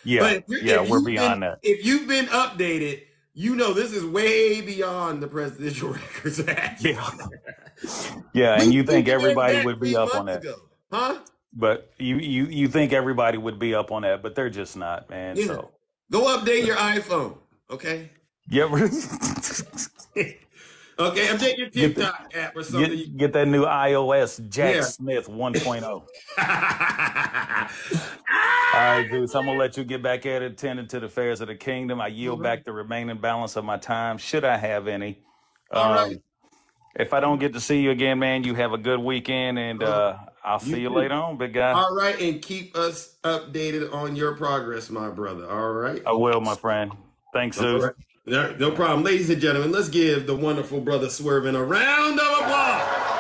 Yeah, But we're beyond that. if you've been updated, you know this is way beyond the Presidential Records Act. Yeah, yeah, and you think We everybody that would be 3 up on months that. ago. Huh? But you think everybody would be up on that, but they're just not, man. Yeah. So Go update your iPhone, okay? yeah, Okay, update your get the, TikTok app or something. get that new iOS Jack Yeah. Smith 1.0. All right, dude. So I'm gonna let you get back at it, attending to the affairs of the kingdom. I yield back the remaining balance of my time, should I have any. All right. If I don't get to see you again, man, you have a good weekend, and I'll see you too. later on, big guy. All right, and keep us updated on your progress, my brother. All right. I will, my friend. Thanks, All Zeus. right. No problem. Ladies and gentlemen, let's give the wonderful brother Swervin a round of applause.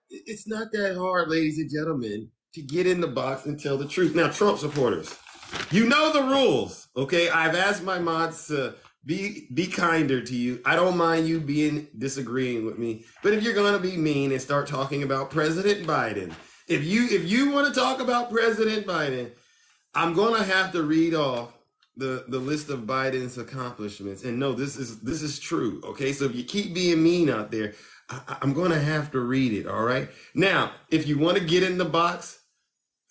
It's not that hard, ladies and gentlemen, to get in the box and tell the truth. Now, Trump supporters, you know the rules, okay? I've asked my mods to be kinder to you. I don't mind you disagreeing with me, but if you're gonna be mean and start talking about President Biden, if you want to talk about President Biden, I'm gonna have to read off the list of Biden's accomplishments. And no, this is true. Okay, so if you keep being mean out there, I'm gonna have to read it. All right. Now, if you want to get in the box,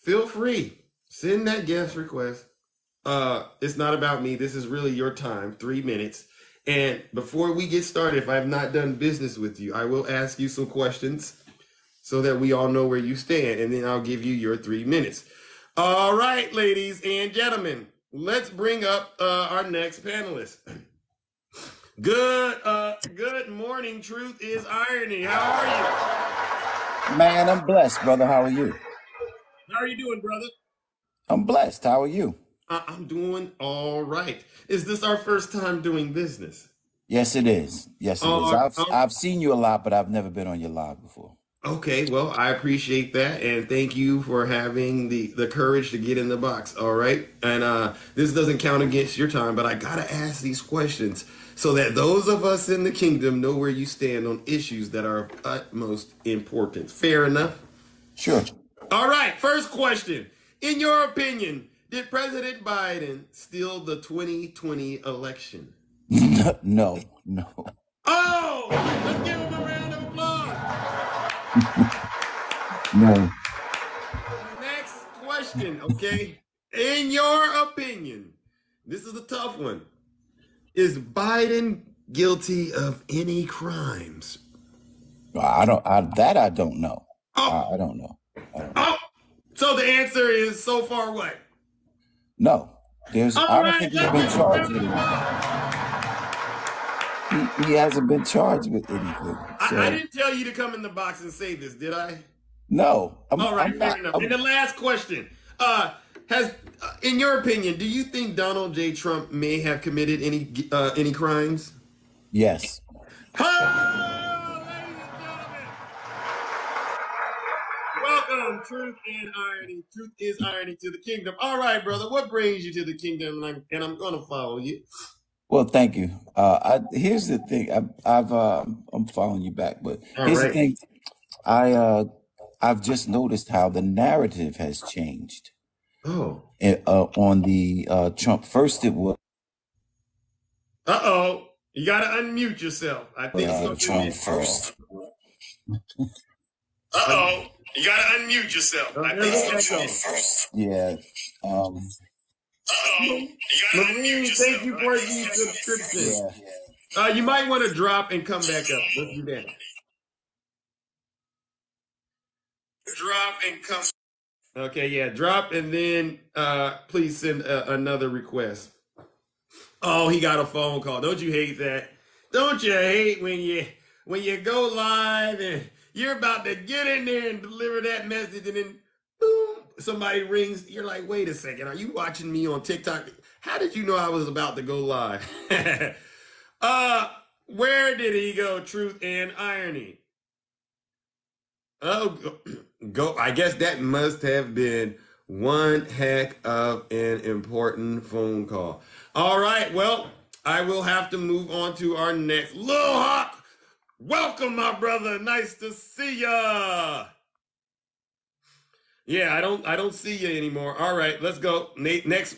feel free. Send that guest request. It's not about me. This is really your time. 3 minutes. And before we get started, if I have not done business with you, I will ask you some questions so that we all know where you stand, and then I'll give you your 3 minutes. All right, ladies and gentlemen, let's bring up our next panelist. Good morning. Truth is irony. How are Man, I'm blessed, brother. How are you? you? How are you doing, brother? I'm blessed. How are you? I'm doing all right. Is this our first time doing business? Yes, it is. Yes, it is. I've seen you a lot, but I've never been on your live before. Okay, well, I appreciate that, and thank you for having the courage to get in the box, all right? And this doesn't count against your time, but I gotta ask these questions so that those of us in the kingdom know where you stand on issues that are of utmost importance. Fair enough? Sure. All right, first question. In your opinion, did President Biden steal the 2020 election? No. Oh, let's give him a round of applause. No. Next question, okay? In your opinion, this is a tough one. Is Biden guilty of any crimes? I don't know. Oh, I don't know. oh. So the answer is so far what? No. I All don't right, think he's let's been give him a charged round with of anything. applause. He hasn't been charged with anything. I So didn't tell you to come in the box and say this, did I? no. All right, I'm fair not. enough. And the last question, in your opinion, do you think Donald J. Trump may have committed any crimes? Yes. Oh, ladies and gentlemen. Well, Welcome, Truth and Irony. Truth is irony to the kingdom. All right, brother. What brings you to the kingdom? And I'm going to follow you. Well, thank you. Here's the thing. I'm following you back, but here's the thing. I've just noticed how the narrative has changed. Oh. On the Trump. First, it was. You got to unmute yourself. I think Trump first. You got to unmute yourself. I think Trump first. Yeah. Marine, thank you for the subscription. Yeah. You might want to drop and come back up. Let's do that. Drop and come. Okay, yeah, drop and then please send another request. Oh, he got a phone call. Don't you hate that? Don't you hate when you go live and you're about to get in there and deliver that message and then boom, somebody rings. You're like, wait a second, are you watching me on TikTok? How did you know I was about to go live? Where did he go? Truth and Irony. Oh, go. I guess that must have been one heck of an important phone call. All right, well, I will have to move on to our next. Lil Hawk, welcome, my brother. Nice to see ya. Yeah, I don't see you anymore. All right, let's go. Next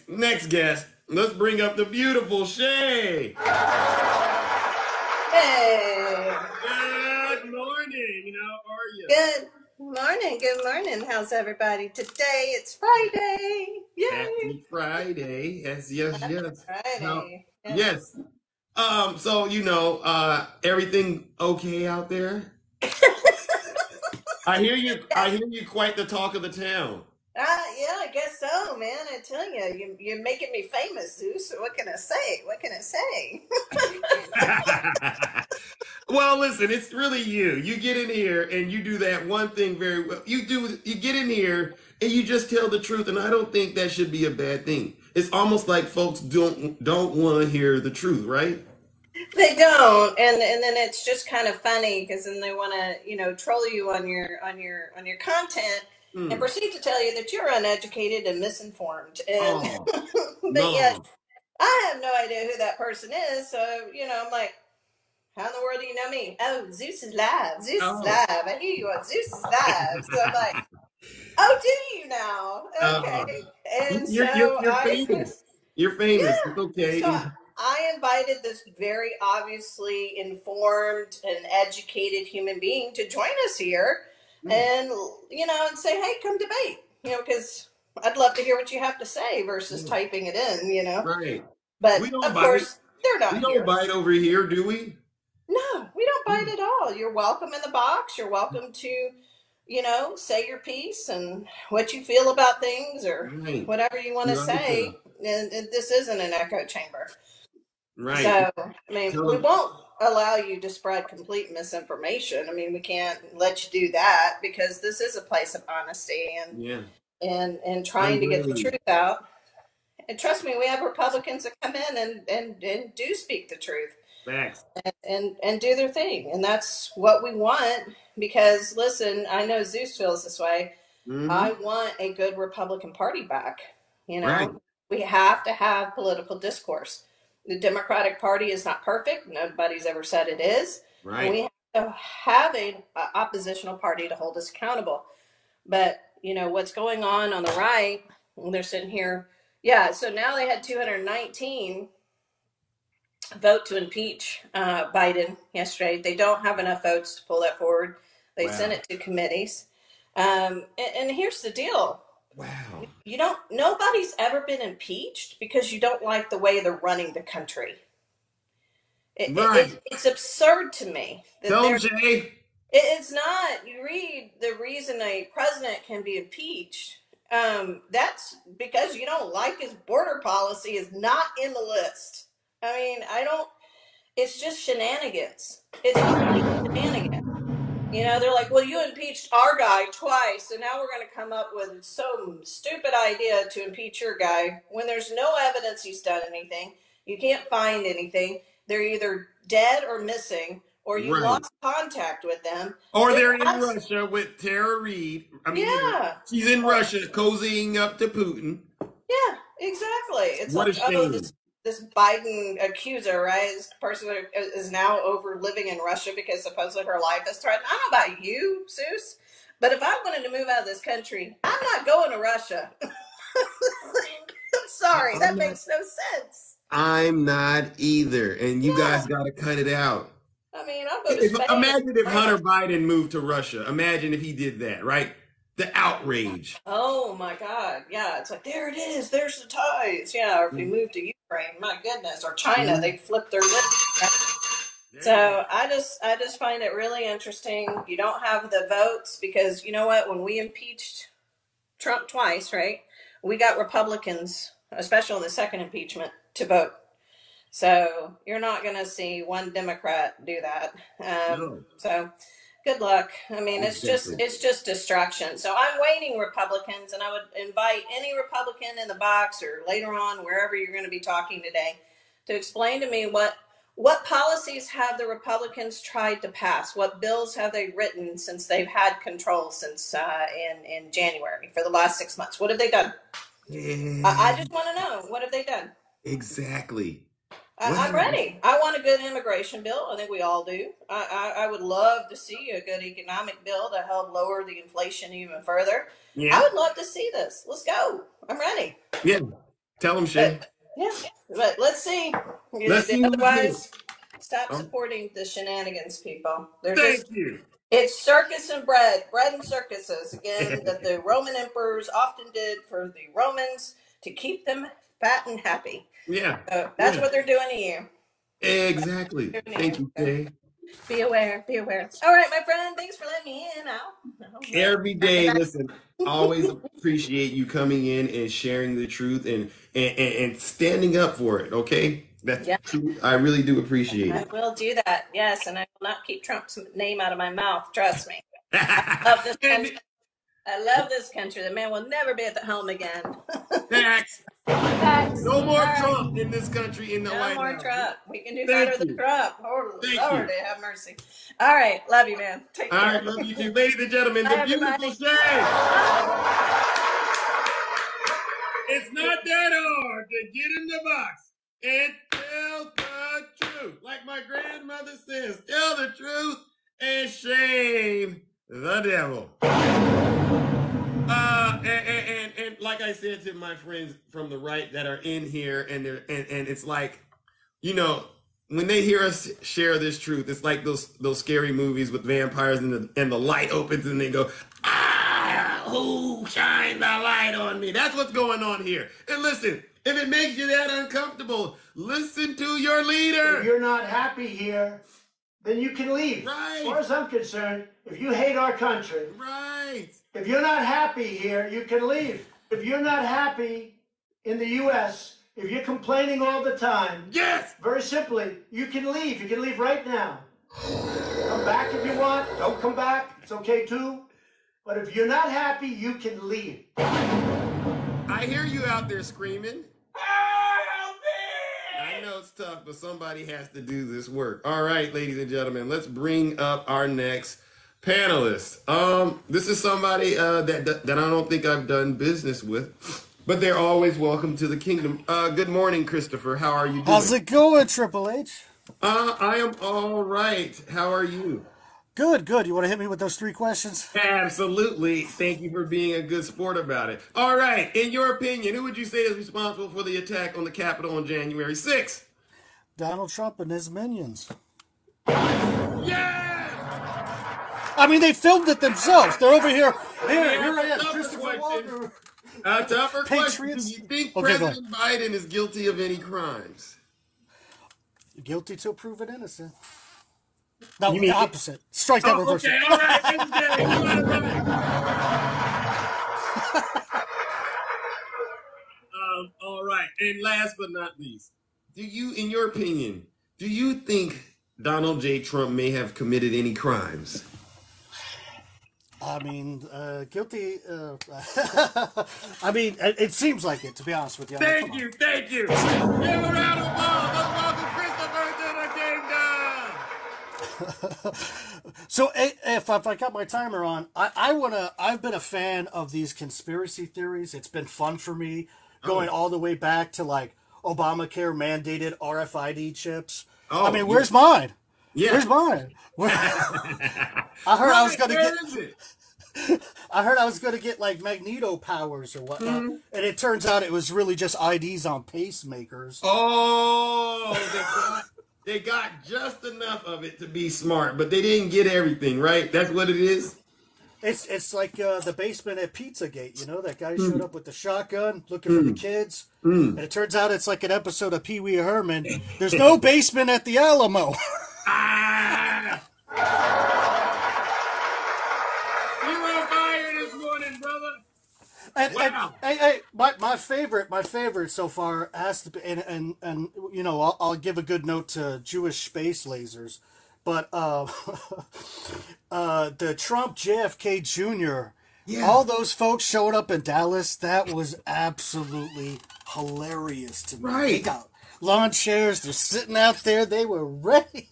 guest. Let's bring up the beautiful Shay. Hey. Good morning. How are you? Good morning. How's everybody today? It's Friday. Yay. Happy Friday. Yes. Friday. Yes. So everything okay out there? I hear you quite the talk of the town. Yeah, I guess so, man. I tell you, you're making me famous, Zeus. So what can I say? Well, listen, it's really you. You get in here and you do that one thing very well. You get in here and you just tell the truth, and I don't think that should be a bad thing. It's almost like folks don't want to hear the truth, right? They don't, and then it's just kind of funny because then they want to troll you on your content and proceed to tell you that you're uneducated and misinformed. And yet I have no idea who that person is. So I'm like, how in the world do you know me? Oh, Zeus is live. I hear you on Zeus is live. So I'm like, oh, do you now? Okay. And you're famous. You're famous. Yeah. It's okay. So I invited this very obviously informed and educated human being to join us here and say, hey, come debate, because I'd love to hear what you have to say versus typing it in, Right. But of course, they're not here. We don't bite over here, do we? No, we don't bite at all. You're welcome in the box. You're welcome to, say your piece and what you feel about things or whatever you want to say. And this isn't an echo chamber. Right. So, we won't allow you to spread complete misinformation. We can't let you do that because this is a place of honesty and trying to get the truth out. And trust me, we have Republicans that come in and do speak the truth. Facts. And do their thing. And that's what we want because, listen, I know Zeus feels this way. Mm-hmm. I want a good Republican Party back. Right. We have to have political discourse. The Democratic Party is not perfect. Nobody's ever said it is. Right. And we have to have an oppositional party to hold us accountable. But, what's going on the right, they're sitting here. Yeah, so now they had 219 vote to impeach Biden yesterday. They don't have enough votes to pull that forward. They sent it to committees. And here's the deal. Wow. Nobody's ever been impeached because you don't like the way they're running the country. It's absurd to me. It's not. You read the reason a president can be impeached. That's because you don't like his border policy is not in the list. It's just shenanigans. It's complete shenanigans. They're like, well, you impeached our guy twice, so now we're going to come up with some stupid idea to impeach your guy when there's no evidence he's done anything. You can't find anything. They're either dead or missing or you lost contact with them. Or they're in Russia with Tara Reid. I mean, she's in Russia cozying up to Putin. Yeah, exactly. It's what like, a shame. This Biden accuser, right? This person is now over living in Russia because supposedly her life is threatened. I don't know about you, Seuss, but if I wanted to move out of this country, I'm not going to Russia. I'm sorry, that makes no sense. I'm not either, and you guys got to cut it out. I mean, I'll go to Spain. Imagine if Hunter Biden moved to Russia. Imagine if he did that, right? The outrage. Oh my God. Yeah. It's like, there it is. There's the ties. Yeah. Or if we move to Ukraine, my goodness, or China, they'd flip their lid. So I just find it really interesting. You don't have the votes because you know what? When we impeached Trump twice, right? We got Republicans, especially in the second impeachment, to vote. So you're not going to see one Democrat do that. So good luck. I mean, it's just distraction. So I'm waiting, Republicans, and I would invite any Republican in the box or later on, wherever you're going to be talking today, to explain to me what policies have the Republicans tried to pass? What bills have they written since they've had control since in January for the last 6 months? What have they done? I just want to know, what have they done? Exactly. I'm ready. I want a good immigration bill. I think we all do. I would love to see a good economic bill to help lower the inflation even further. Yeah. I would love to see this. Let's go. I'm ready. Yeah. Tell them, Shay. But let's see. Otherwise, stop supporting the shenanigans, people. Thank you. It's circus and bread and circuses, again, that the Roman emperors often did for the Romans to keep them fat and happy. Yeah. So that's what they're doing to you. Exactly. Thank you, Kay. Be aware. All right, my friend. Thanks for letting me in. Every day, listen, always appreciate you coming in and sharing the truth and standing up for it, okay? That's true. I really do appreciate it. I will do that, yes, and I will not keep Trump's name out of my mouth. Trust me. I love this country. The man will never be at the helm again. Facts. No more Trump in this country in the White House. No more Trump. We can do better than Trump. Lord, have mercy. All right. Love you, man. Take care. All right. Love you too. Ladies and gentlemen, the beautiful Shay. It's not that hard to get in the box and tell the truth. Like my grandmother says, tell the truth and shame the devil. And like I said to my friends from the right that are in here, and it's like, you know, when they hear us share this truth, it's like those scary movies with vampires and the light opens and they go, who shine the light on me? That's what's going on here. And listen, if it makes you that uncomfortable, listen to your leader. If you're not happy here, then you can leave. Right. As far as I'm concerned, if you hate our country, right. If you're not happy here, you can leave. If you're not happy in the U.S., if you're complaining all the time, very simply, you can leave. You can leave right now. Come back if you want. Don't come back. It's okay too. But if you're not happy, you can leave. I hear you out there screaming. Help me! I know it's tough, but somebody has to do this work. All right, ladies and gentlemen, let's bring up our next panelist. This is somebody that I don't think I've done business with, but they're always welcome to the kingdom. Good morning, Christopher. How are you doing? How's it going, Triple H? I am all right. How are you? Good. You want to hit me with those 3 questions? Absolutely. Thank you for being a good sport about it. All right. In your opinion, who would you say is responsible for the attack on the Capitol on January 6th? Donald Trump and his minions. Yeah! I mean, they filmed it themselves. They're over here. Here I am, Christopher Walker. A tougher question. Do you think President Biden is guilty of any crimes? Guilty till proven innocent. No, the opposite. Strike that reverse. Okay, all right. And last but not least, in your opinion, do you think Donald J. Trump may have committed any crimes? I mean, guilty. I mean, it seems like it, to be honest with you. Thank you. Give a round of applause. Let's welcome Christopher to the kingdom. So if I got my timer on, I've been a fan of these conspiracy theories. It's been fun for me going all the way back to like Obamacare mandated RFID chips. I mean, where's mine? Yeah. Where's mine? I heard I was going to get. I heard I was going to get like magneto powers or whatnot, and it turns out it was really just IDs on pacemakers. Oh, they got just enough of it to be smart, but they didn't get everything, right? That's what it is? It's like the basement at Pizzagate, you know? That guy showed up with the shotgun looking for the kids, and it turns out it's like an episode of Pee Wee Herman. There's no basement at the Alamo. Ah! You on fire this morning, brother. Wow. And my favorite so far has to be, and you know, I'll give a good note to Jewish space lasers, but the Trump JFK Jr. Yeah. All those folks showing up in Dallas, that was absolutely hilarious to me. Right. They got lawn chairs, they're sitting out there, they were ready.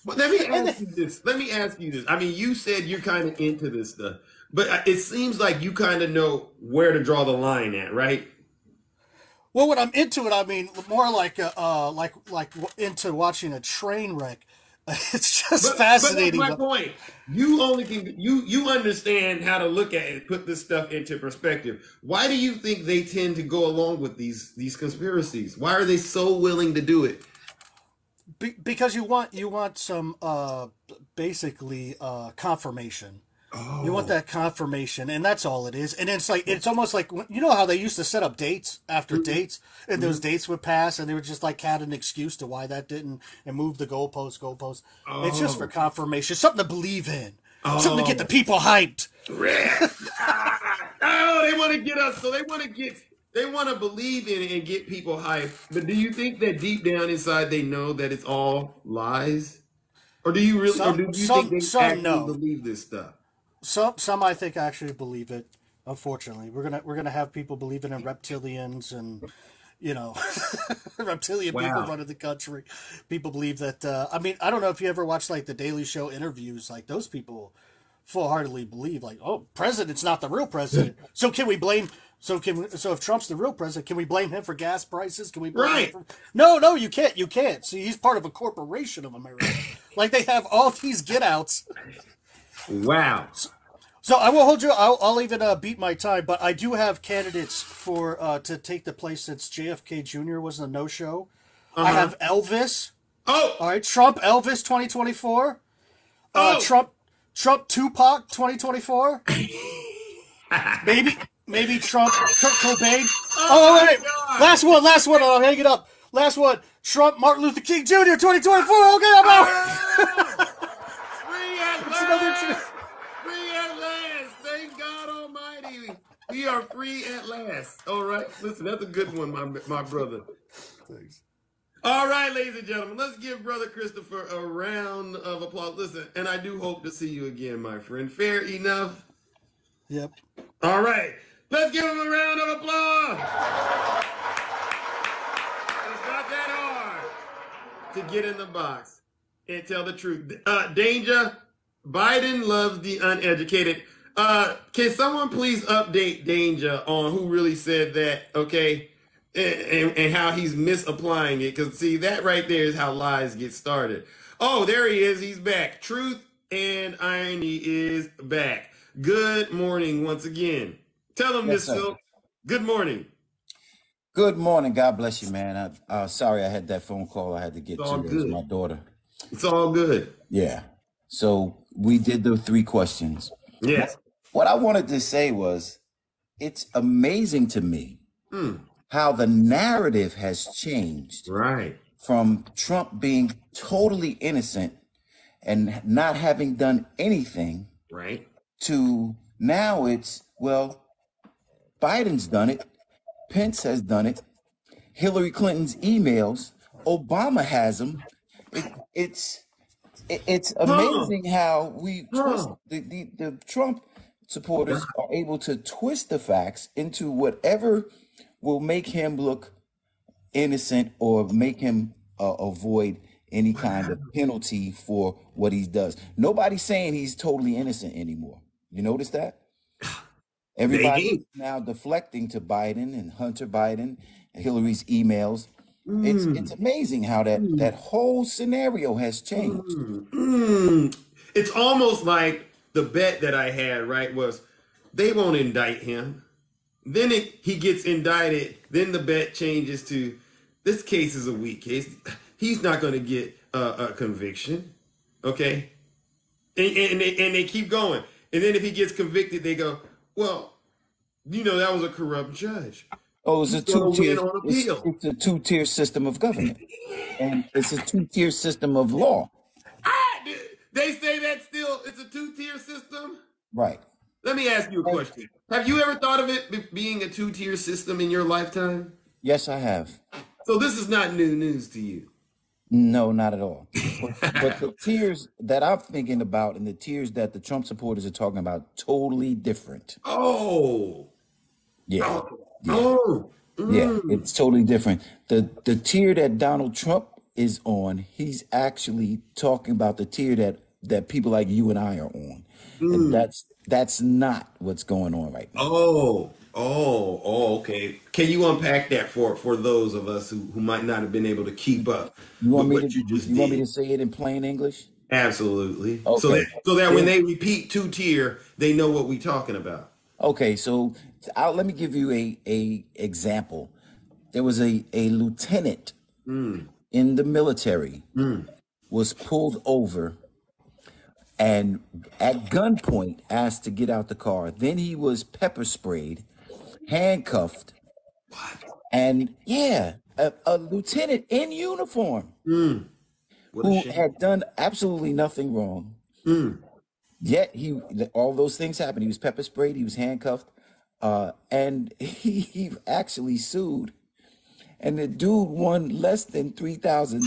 But let me ask you this. I mean, you said you're kind of into this stuff, but it seems like you kind of know where to draw the line at, right? Well, when I'm into it, I mean more like into watching a train wreck. It's just fascinating. But that's my point. You only can you understand how to look at it, put this stuff into perspective. Why do you think they tend to go along with these conspiracies? Why are they so willing to do it? Because you want some basically confirmation. Oh. You want that confirmation, and that's all it is. And it's almost like, you know how they used to set up dates after dates, and those dates would pass, and they would just like had an excuse to why that didn't, and move the goalpost. Oh. It's just for confirmation, something to believe in, something to get the people hyped. They want to get us, so they want to believe in it and get people hyped. But do you think that deep down inside they know that it's all lies, or do you really, or do you think they actually believe this stuff? Some I think actually believe it. Unfortunately, we're gonna have people believing in reptilians and, you know, reptilian people running the country. People believe that. I mean, I don't know if you ever watched like the Daily Show interviews. Like those people full-heartedly believe like, oh, president's not the real president. So can we blame? So if Trump's the real president, can we blame him for gas prices? Can we blame him for... No, you can't. You can't. See, he's part of a corporation of America. Like they have all these get-outs. Wow. So I will hold you. I'll even beat my time, but I do have candidates for to take the place since JFK Jr. was a no-show. I have Elvis. Oh, all right. Trump, Elvis, 2024. Trump, Tupac, 2024. maybe Trump, Kurt Cobain. Oh wait, last one. I'll hang it up. Last one. Trump, Martin Luther King Jr. 2024. Okay, I'm out. Free at last. Thank God Almighty. We are free at last. All right. Listen, that's a good one, my brother. Thanks. All right, ladies and gentlemen, let's give Brother Christopher a round of applause. Listen, and I do hope to see you again, my friend. Fair enough? Yep. All right. Let's give him a round of applause. It's not that hard to get in the box and tell the truth. Danger, Biden loves the uneducated. Can someone please update Danger on who really said that, okay? And how he's misapplying it. Because, see, that right there is how lies get started. Oh, there he is. He's back. Truth and irony is back. Good morning once again. Tell him, Miss Silk. Good morning. Good morning. God bless you, man. Sorry I had that phone call I had to get to. It was my daughter. It's all good. Yeah. So we did the 3 questions. Yes. What I wanted to say was, it's amazing to me how the narrative has changed. Right. From Trump being totally innocent and not having done anything. Right. To now it's, well, Biden's done it. Pence has done it. Hillary Clinton's emails. Obama has them. It's amazing how we twist the Trump supporters are able to twist the facts into whatever will make him look innocent or make him avoid any kind of penalty for what he does. Nobody's saying he's totally innocent anymore. You notice that? Everybody's now deflecting to Biden and Hunter Biden and Hillary's emails. It's amazing how that whole scenario has changed. It's almost like the bet that I had, right, was they won't indict him. Then he gets indicted. Then the bet changes to this case is a weak case. He's not going to get a conviction. Okay. And they keep going. And then if he gets convicted, they go, well, that was a corrupt judge. Oh, it's a two-tier. It's a two-tier system of government, and it's a two-tier system of law. They say that still it's a two-tier system, right? Let me ask you a question. Have you ever thought of it being a two-tier system in your lifetime? Yes, I have. So this is not new news to you? No, not at all. But the tiers that I'm thinking about and the tiers that the Trump supporters are talking about, totally different. Oh. Yeah. Yeah, it's totally different. The tier that Donald Trump is on, he's actually talking about the tier that people like you and I are on. And that's not what's going on right now. Oh, okay. Can you unpack that for those of us who might not have been able to keep up with what you just did? You want me to say it in plain English? Absolutely. Okay. So that when they repeat two-tier, they know what we're talking about. Okay, so let me give you a example. There was a lieutenant in the military was pulled over and at gunpoint asked to get out the car. Then he was pepper sprayed, handcuffed, and a lieutenant in uniform who had done absolutely nothing wrong. Yet all those things happened. He was pepper sprayed, he was handcuffed, and he actually sued. And the dude won less than $3,000.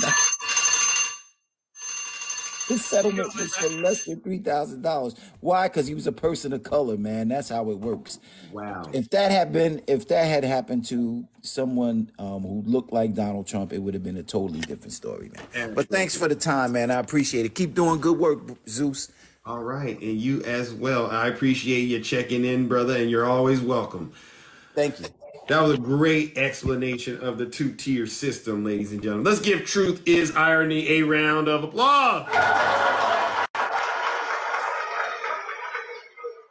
His settlement was for less than $3,000. Why? Because he was a person of color, man. That's how it works. Wow. If that had happened to someone who looked like Donald Trump, it would have been a totally different story, man. But thanks for the time, man. I appreciate it. Keep doing good work, Zeus. All right, and you as well. I appreciate you checking in, brother, and you're always welcome. Thank you. That was a great explanation of the two-tier system, ladies and gentlemen. Let's give Truth is Irony a round of applause.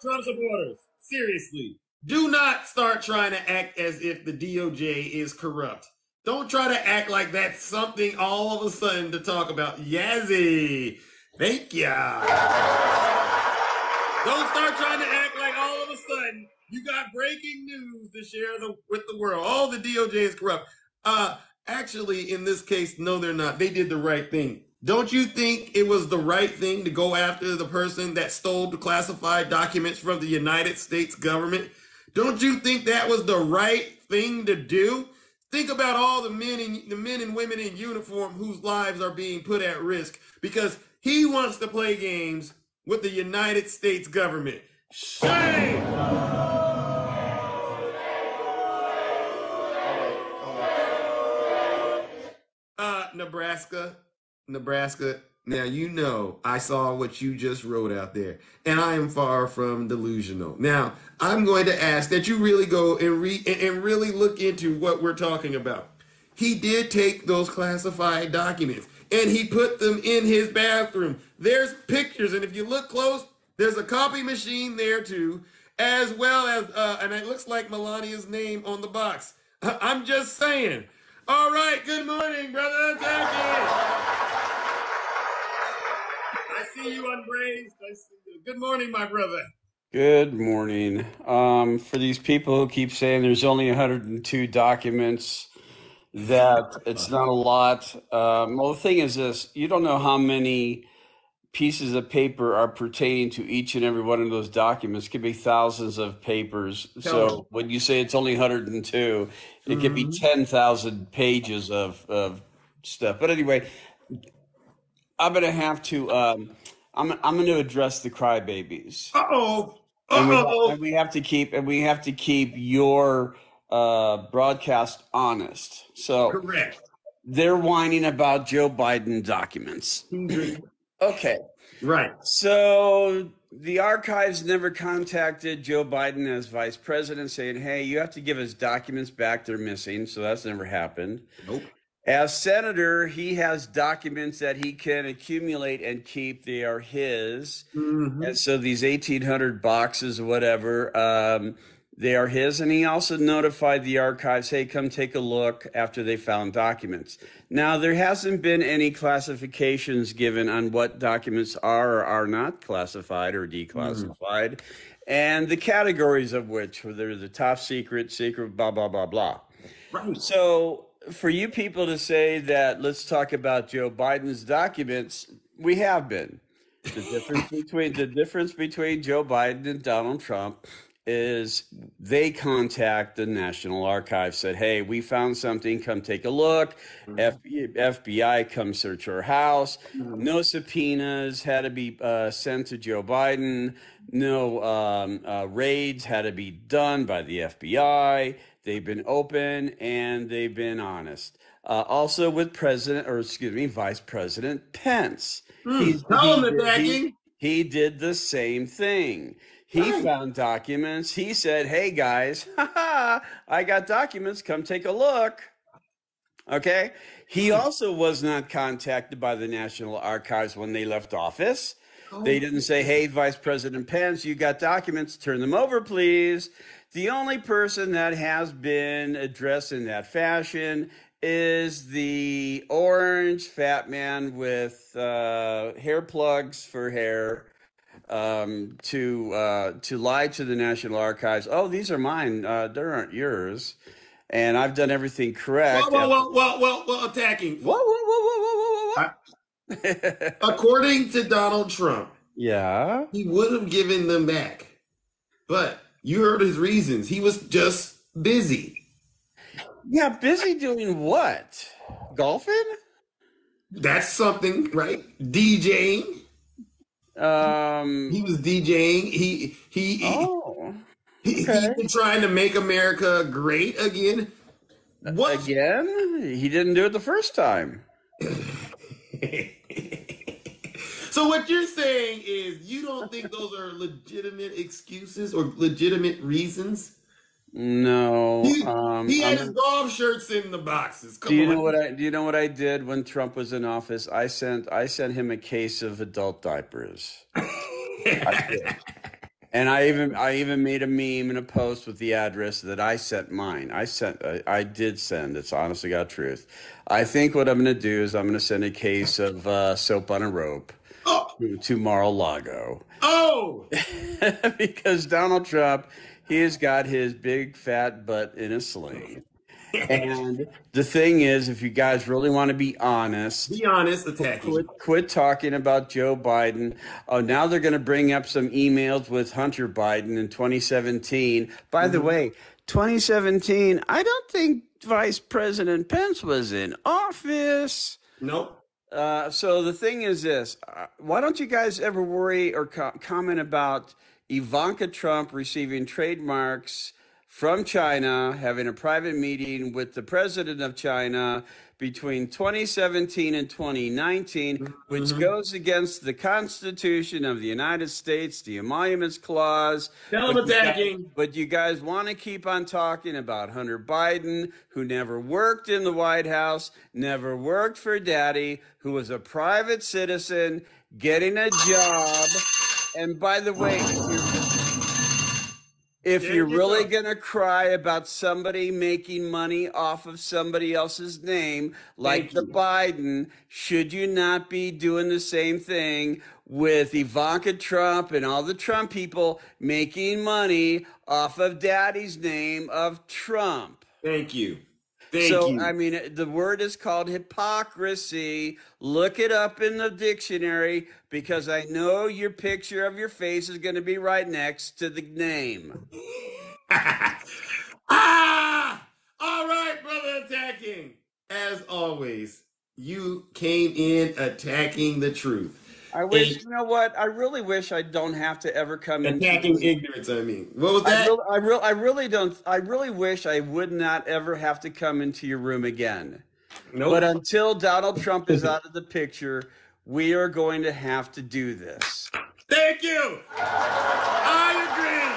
Trump supporters, seriously, do not start trying to act as if the DOJ is corrupt. Don't try to act like that's something all of a sudden to talk about. Yazzie. Thank ya. Don't start trying to act like all of a sudden you got breaking news to share with the world. Oh, the DOJ is corrupt. Actually, in this case, no, they're not. They did the right thing. Don't you think it was the right thing to go after the person that stole the classified documents from the United States government? Don't you think that was the right thing to do? Think about all the men and women in uniform whose lives are being put at risk because he wants to play games with the United States government. Shame! Nebraska. Now, I saw what you just wrote out there, and I am far from delusional. Now, I'm going to ask that you really go and really look into what we're talking about. He did take those classified documents, and he put them in his bathroom. There's pictures, and if you look close, there's a copy machine there too, as well as, and it looks like Melania's name on the box. I'm just saying. All right, good morning, brother. I see you unbraced. Good morning, my brother. Good morning. For these people who keep saying there's only 102 documents, that it's not a lot. Well, the thing is this, you don't know how many pieces of paper are pertaining to each and every one of those documents. It could be thousands of papers. So when you say it's only 102, it could be 10,000 pages of stuff. But anyway, I'm going to have to, I'm going to address the crybabies. And we have to keep your broadcast honest. So correct. they're whining about Joe Biden documents. Okay. Right. So the archives never contacted Joe Biden as vice president saying, hey, you have to give us documents back. They're missing. So that's never happened. Nope. As senator, he has documents that he can accumulate and keep. They are his. And so these 1,800 boxes or whatever, they are his. And he also notified the archives, hey, come take a look after they found documents. Now, there hasn't been any classifications given on what documents are or are not classified or declassified, and the categories of which, whether the top secret, blah, blah, blah, blah. Right. So for you people to say that let's talk about Joe Biden's documents, we have been. The difference between Joe Biden and Donald Trump is they contact the National Archives, said, hey, we found something, come take a look. FBI, come search our house. No subpoenas had to be sent to Joe Biden. No raids had to be done by the FBI. They've been open and they've been honest. Also with Vice President Pence. He did the same thing. He found documents. He said, hey, guys, I got documents. Come take a look. Okay. He also was not contacted by the National Archives when they left office. They didn't say, hey, Vice President Pence, you got documents. Turn them over, please. The only person that has been addressed in that fashion is the orange fat man with hair plugs for hair. To lie to the National Archives. Oh, these are mine. They aren't yours. And I've done everything correct. Well, attacking. Whoa. According to Donald Trump, yeah, he would have given them back. But you heard his reasons. He was just busy. Yeah, busy doing what? Golfing? That's something, right? DJing. He was DJing. He's been trying to make America great again. What? Again? He didn't do it the first time. So what you're saying is you don't think those are legitimate excuses or legitimate reasons? No. He had his golf shirts in the boxes. Do you know what I did when Trump was in office? I sent him a case of adult diapers. I did. And I even made a meme and a post with the address that I sent mine. I did send. It's honest to God truth. I think what I'm going to do is I'm going to send a case of soap on a rope to Mar-a-Lago. Oh, because Donald Trump, he has got his big fat butt in a sling. And the thing is, if you guys really want to be honest, attacking. Quit talking about Joe Biden. Oh, now they're going to bring up some emails with Hunter Biden in 2017. By the way, 2017, I don't think Vice President Pence was in office. Nope. So the thing is this, why don't you guys ever worry or comment about Ivanka Trump receiving trademarks from China, having a private meeting with the president of China between 2017 and 2019, which goes against the Constitution of the United States, the Emoluments Clause. Tell them attacking. But you guys want to keep on talking about Hunter Biden, who never worked in the White House, never worked for Daddy, who was a private citizen, getting a job. And by the way, if you're really going to cry about somebody making money off of somebody else's name, like the Biden, should you not be doing the same thing with Ivanka Trump and all the Trump people making money off of Daddy's name of Trump? Thank you. I mean, the word is called hypocrisy. Look it up in the dictionary because I know your picture of your face is going to be right next to the name. All right, brother attacking. As always, you came in attacking the truth. I wish, you know what? I really wish I don't have to ever come in. Attacking ignorance, I mean. What was that? I really don't. I really wish I would not ever have to come into your room again. Nope. But until Donald Trump is out of the picture, we are going to have to do this. Thank you. I agree.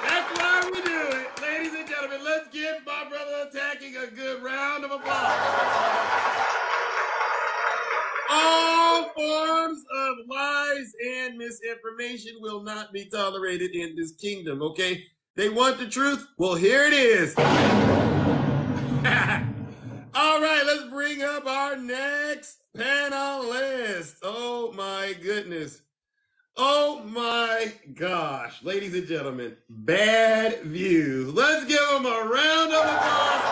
That's why we do it. Ladies and gentlemen, let's give my brother attacking a good round of applause. All forms of lies and misinformation will not be tolerated in this kingdom, okay? They want the truth? Well, here it is. All right, let's bring up our next panelist. Oh, my goodness. Oh, my gosh. Ladies and gentlemen, Bad Views. Let's give them a round of applause.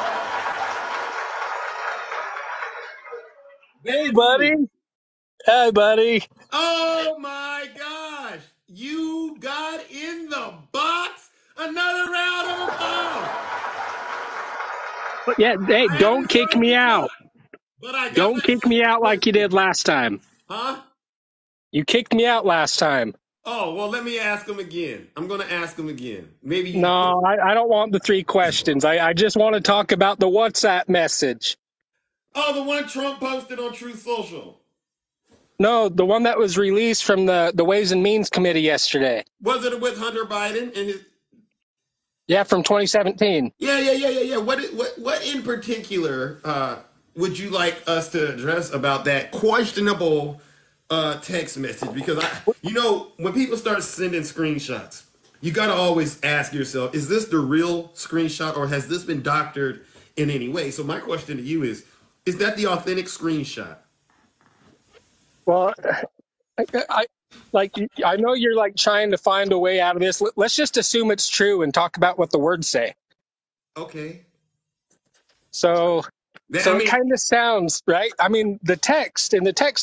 Hey, buddy. Hey, buddy. Oh, my gosh. You got in the box. Another round of applause. Yeah, hey, don't kick me out. Don't kick me out like you did last time. Huh? You kicked me out last time. Oh, well, let me ask him again. I'm going to ask him again. Maybe you... No, I don't want the 3 questions. I just want to talk about the WhatsApp message. Oh, the one Trump posted on Truth Social. No, the one that was released from the Ways and Means Committee yesterday. Was it with Hunter Biden and his... Yeah, from 2017. Yeah. What in particular would you like us to address about that questionable text message? Because when people start sending screenshots, you got to always ask yourself, is this the real screenshot or has this been doctored in any way? So my question to you is that the authentic screenshot? Well, I know you're like trying to find a way out of this. Let's just assume it's true and talk about what the words say. Okay. So it kind of sounds, right? I mean, in the text,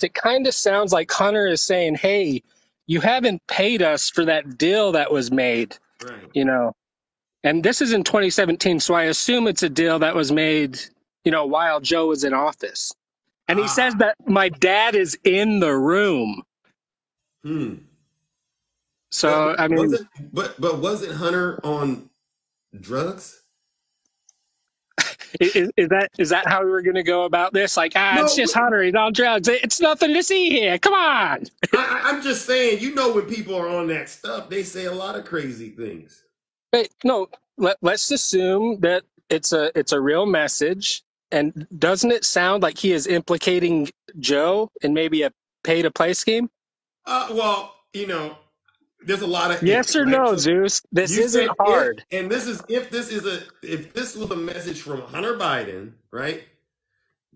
it kind of sounds like Hunter is saying, hey, you haven't paid us for that deal that was made, right. And this is in 2017. So I assume it's a deal that was made, while Joe was in office. And he says that my dad is in the room. So, I mean... But wasn't Hunter on drugs? Is that how we were going to go about this? Like, it's just Hunter. He's on drugs. It's nothing to see here. Come on. I'm just saying, when people are on that stuff, they say a lot of crazy things. But no, let's assume that it's a real message. And doesn't it sound like he is implicating Joe in maybe a pay-to-play scheme? Well, there's a lot of yes or no, Zeus. This isn't hard. And this is if this was a message from Hunter Biden, right,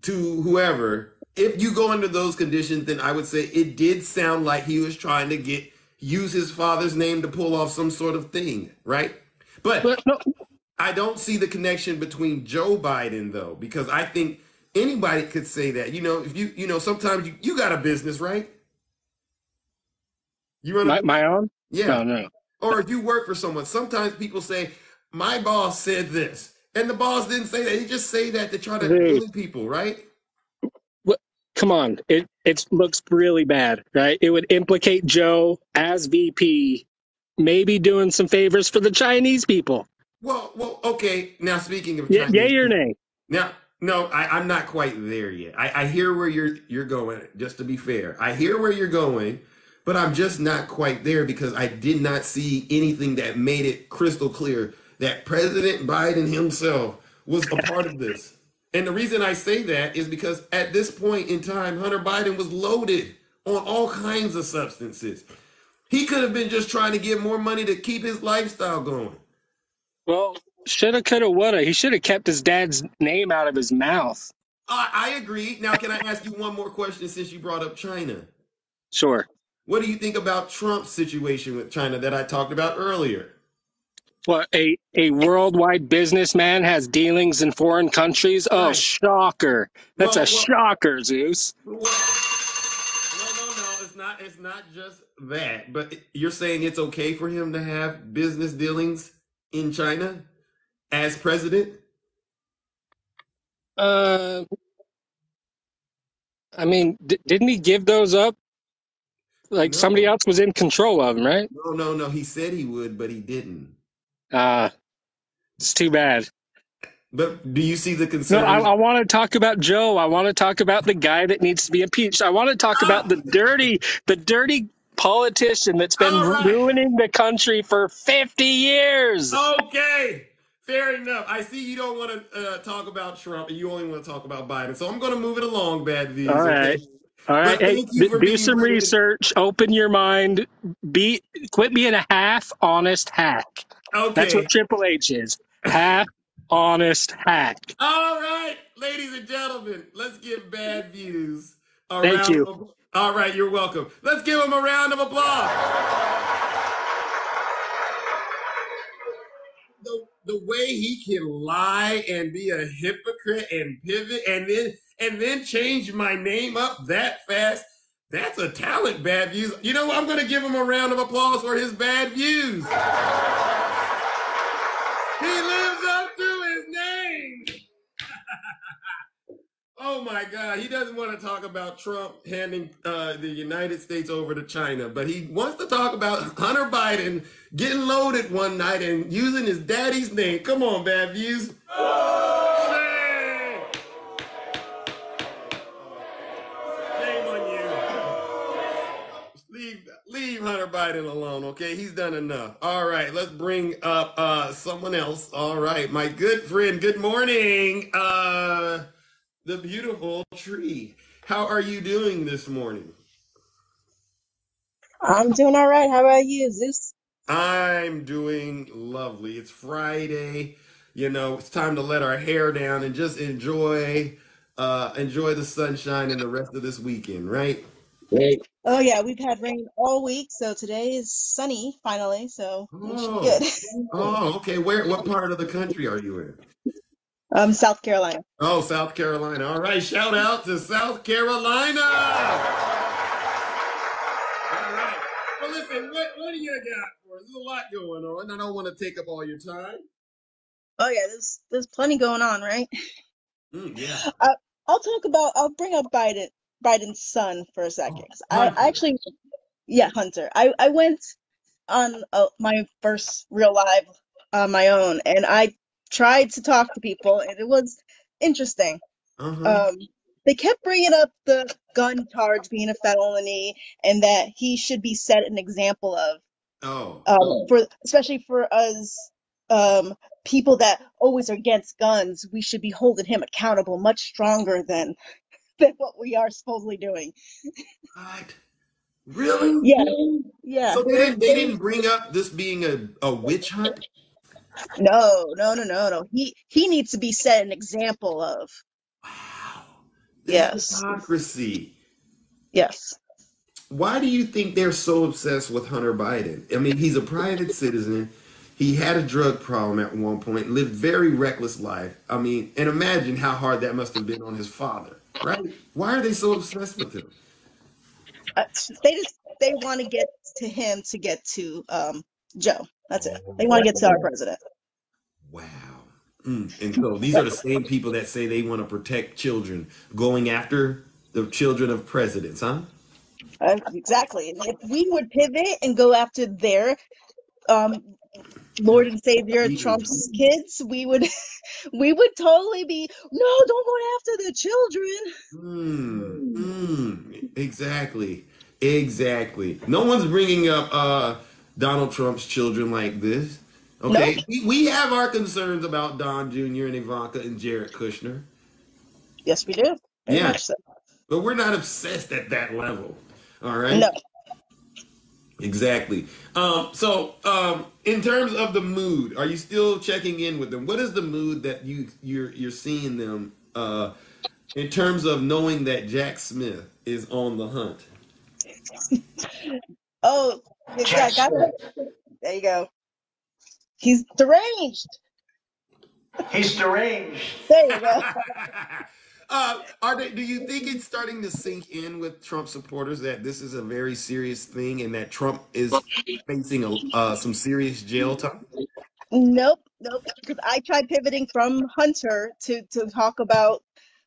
to whoever. If you go under those conditions, then I would say it did sound like he was trying to use his father's name to pull off some sort of thing, right? But no. I don't see the connection between Joe Biden, though, because I think anybody could say that. If you sometimes you got a business, right? You run my own? Yeah. No. Or if you work for someone, sometimes people say, my boss said this. And the boss didn't say that. He just say that to try to bully people, right? Come on. It looks really bad, right? It would implicate Joe as VP, maybe doing some favors for the Chinese people. Well, okay. Now, speaking of Chinese yay or nay? Now, no, I'm not quite there yet. I hear where you're going, just to be fair. I hear where you're going, but I'm just not quite there because I did not see anything that made it crystal clear that President Biden himself was a part of this. And the reason I say that is because at this point in time, Hunter Biden was loaded on all kinds of substances. He could have been just trying to get more money to keep his lifestyle going. Well, shoulda, coulda, woulda. He should have kept his dad's name out of his mouth. I agree. Now, can I ask you one more question since you brought up China? Sure. What do you think about Trump's situation with China that I talked about earlier? What, a worldwide businessman has dealings in foreign countries? Oh, shocker. That's a shocker, Zeus. No. It's not just that. But you're saying it's okay for him to have business dealings in China as president? I mean, didn't he give those up? Like somebody else was in control of them, right? No. He said he would, but he didn't. It's too bad. But do you see the No, concerns? I want to talk about Joe. I want to talk about the guy that needs to be impeached. I want to talk about the dirty politician that's been All right. ruining the country for 50 years. Okay. Fair enough. I see you don't want to talk about Trump and you only want to talk about Biden. So I'm going to move it along, Bad All Views, okay? right. All right. But Hey, thank you for do being some brave. research. Open your mind. Quit being a half honest hack. That's what Okay. Triple H is. Half honest hack. All right, ladies and gentlemen, let's give Bad Views a Thank round you. of applause. All right, you're welcome. Let's give him a round of applause. The way he can lie and be a hypocrite and pivot and then change my name up that fast. That's a talent, Bad Views. You know what? I'm going to give him a round of applause for his bad views. He lives up to his name. Oh my God, he doesn't want to talk about Trump handing the United States over to China, but he wants to talk about Hunter Biden getting loaded one night and using his daddy's name. Come on, Bad Views. Shame. Shame on you. Leave Hunter Biden alone, okay? He's done enough. All right, let's bring up someone else. All right, my good friend, good morning. The beautiful Tree. How are you doing this morning? I'm doing all right. How about you, Zeus? I'm doing lovely. It's Friday. You know, it's time to let our hair down and just enjoy the sunshine and the rest of this weekend, right? Oh yeah, we've had rain all week, so today is sunny finally, so we should be good. Oh, okay. What part of the country are you in? South Carolina. Oh, South Carolina. All right. Shout out to South Carolina. All right. Well, listen, what do you got for us? There's a lot going on. I don't want to take up all your time. Oh yeah, there's plenty going on, right? Yeah. I'll bring up Biden's son for a second. I actually, yeah, Hunter. I went on my first real live on my own, and I tried to talk to people, and it was interesting. They kept bringing up the gun charge being a felony, and that he should be set an example of. Especially for us, people that always are against guns, we should be holding him accountable much stronger than what we are supposedly doing. What? Really? Yeah. So they didn't bring up this being a witch hunt? No. He needs to be set an example of. Wow. Yes. Hypocrisy. Yes. Why do you think they're so obsessed with Hunter Biden? I mean, he's a private citizen. He had a drug problem at one point, lived very reckless life. I mean, and imagine how hard that must have been on his father, right? Why are they so obsessed with him? They want to get to him to get to Joe. That's it. They want to get to our president. Wow. And so these are the same people that say they want to protect children, going after the children of presidents, huh? Exactly. If we would pivot and go after their Lord and Savior Trump's kids, we would totally be, no, don't go after the children. Exactly. No one's bringing up Donald Trump's children like this. Okay, nope. We have our concerns about Don Jr. and Ivanka and Jared Kushner. Yes, we do. Very much so. But we're not obsessed at that level. All right. No. Exactly. So in terms of the mood, are you still checking in with them? What is the mood that you're seeing them in terms of knowing that Jack Smith is on the hunt? Oh, there you go. He's deranged. He's deranged. There you go. Do you think it's starting to sink in with Trump supporters that this is a very serious thing and that Trump is facing some serious jail time? Nope. Because I tried pivoting from Hunter to talk about,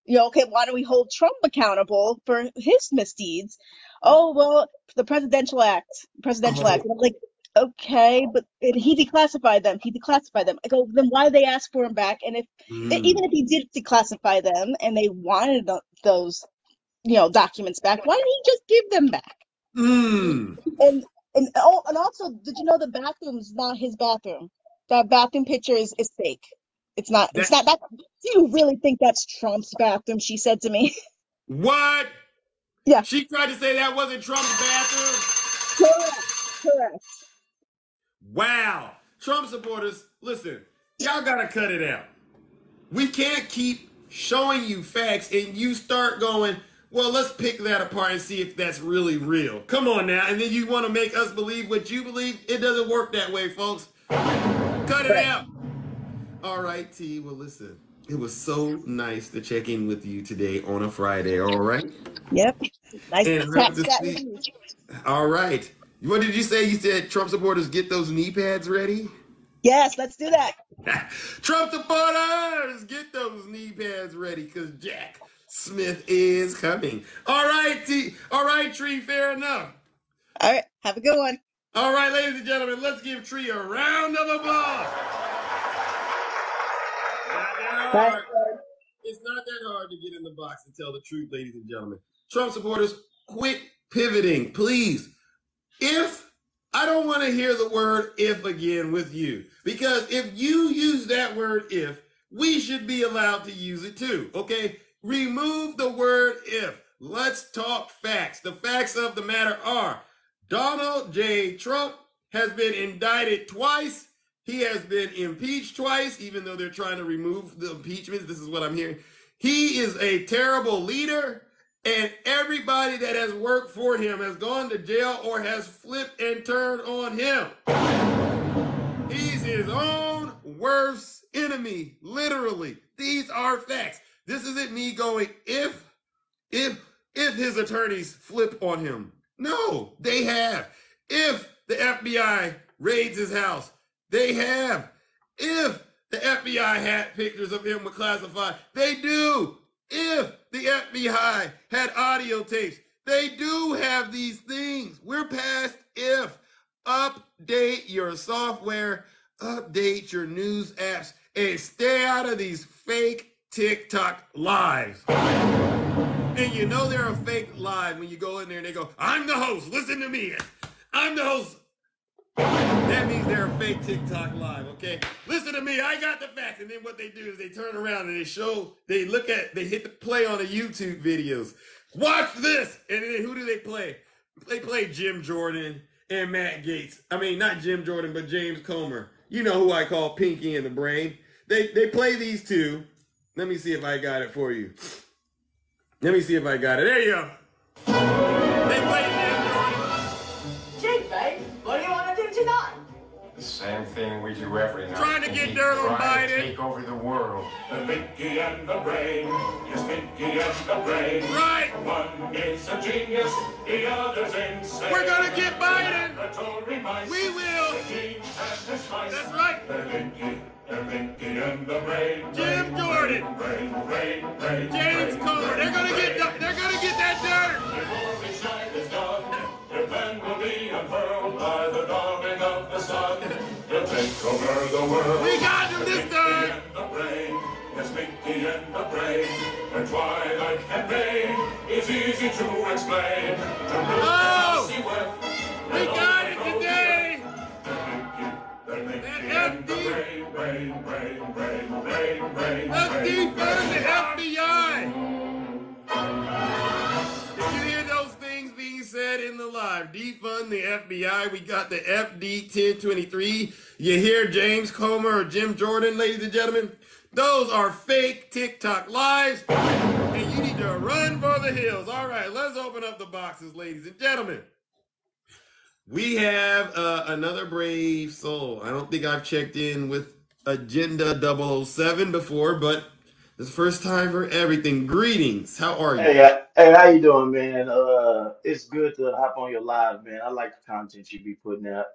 okay, why don't we hold Trump accountable for his misdeeds? Oh, well, the presidential act. And I'm like, Okay, but he declassified them. I go, then why did they ask for them back? And even if he did declassify them and they wanted those, documents back, why didn't he just give them back? And also, did you know the bathroom's not his bathroom? That bathroom picture is fake. It's not that. Do you really think that's Trump's bathroom? She said to me. What? Yeah. She tried to say that wasn't Trump's bathroom? Correct. Wow. Trump supporters, listen, y'all gotta cut it out. We can't keep showing you facts and you start going, well, let's pick that apart and see if that's really real. Come on now. And then you want to make us believe what you believe? It doesn't work that way, folks. Cut it out. All right, T. Well, listen, it was so nice to check in with you today on a Friday, all right? Yep. Nice to chat with you. All right. What did you say? You said Trump supporters get those knee pads ready? Yes, let's do that. Trump supporters, get those knee pads ready because Jack Smith is coming. All right, T. All right, Tree, fair enough. All right, have a good one. All right, ladies and gentlemen, let's give Tree a round of applause. It's not that hard to get in the box and tell the truth, ladies and gentlemen. Trump supporters, quit pivoting, please. I don't want to hear the word if again with you, because if you use that word if, we should be allowed to use it too, okay? Remove the word if. Let's talk facts. The facts of the matter are Donald J. Trump has been indicted twice. He has been impeached twice, even though they're trying to remove the impeachments. This is what I'm hearing. He is a terrible leader. And everybody that has worked for him has gone to jail or has flipped and turned on him. He's his own worst enemy, literally. These are facts. This isn't me going, if his attorneys flip on him. No, they have. If the FBI raids his house, they have. If the FBI had pictures of him with classified, they do. If the FBI had audio tapes, they do have these things. We're past if. Update your software, update your news apps, and stay out of these fake TikTok lives. And you know they're a fake live when you go in there and they go, I'm the host, listen to me. I'm the host. That means they're a fake TikTok live, okay? Listen to me, I got the facts. And then what they do is they turn around and they hit the play on the YouTube videos. Watch this! And then who do they play? They play Jim Jordan and Matt Gaetz. I mean, not Jim Jordan, but James Comer. You know who I call Pinky in the Brain. They play these two. Let me see if I got it for you. Let me see if I got it. There you go. They play Jim Jordan. Jake, babe, what do you want to do tonight? The same thing we do every night. Trying to get dirt on Biden. Take over the world. The Pinky and the Brain. Yes, Pinky and the Brain. Right. One is a genius, the other's insane. We're gonna get Biden. We will. That's right. The Pinky and the Brain. Jim Jordan. Brain. James Comer. They're gonna get that dirt. Before midnight is done, your plan will be unfurled by the dawning of the sun. You'll take over the world. We got him this time. The Brain. Yes, Pinky and the Brain. When twilight campaign is easy to explain. Oh! We got it today! That FD! Let's defund the FBI! Did you hear those things being said in the live? Defund the FBI. We got the FD 1023. You hear James Comer or Jim Jordan, ladies and gentlemen? Those are fake TikTok lives, and you need to run for the hills. All right, let's open up the boxes, ladies and gentlemen. We have another brave soul. I don't think I've checked in with Agenda 007 before, but it's the first time for everything. Greetings. How are you? Hey, how you doing, man? It's good to hop on your live, man. I like the content you be putting out.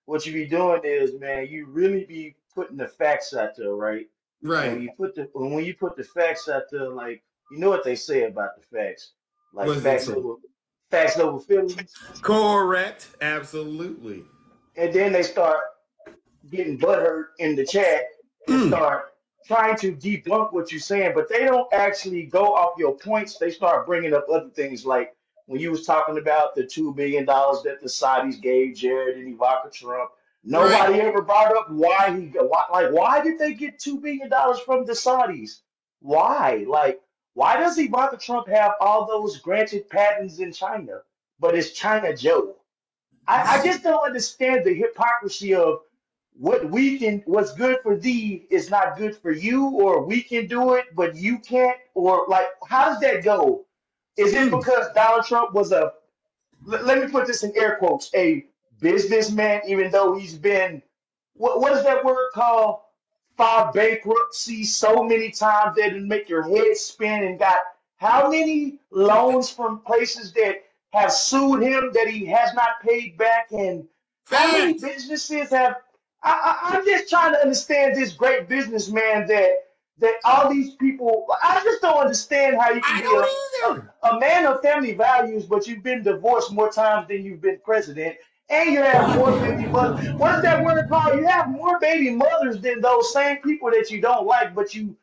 What you be doing is, man, you really be putting the facts out there, right? Right. When you put the facts out there, like, you know what they say about the facts, like facts over feelings. Correct. Absolutely. And then they start getting butthurt in the chat and start trying to debunk what you're saying, but they don't actually go off your points. They start bringing up other things like when you was talking about the $2 billion that the Saudis gave Jared and Ivanka Trump. Nobody ever brought up why did they get $2 billion from the Saudis? Why? Like, why does Ivanka Trump have all those granted patents in China, but it's China Joe? I just don't understand the hypocrisy of what's good for thee is not good for you, or we can do it, but you can't, or like, how does that go? Is it because Donald Trump was let me put this in air quotes, a businessman, even though he's been, what is that word called? Filed bankruptcy so many times that it make your head spin, and got how many loans from places that have sued him that he has not paid back, and how many businesses have. I'm just trying to understand this great businessman that all these people. I just don't understand how you can be a man of family values, but you've been divorced more times than you've been president, and you have more baby mothers. What's that word called? You have more baby mothers than those same people that you don't like, but you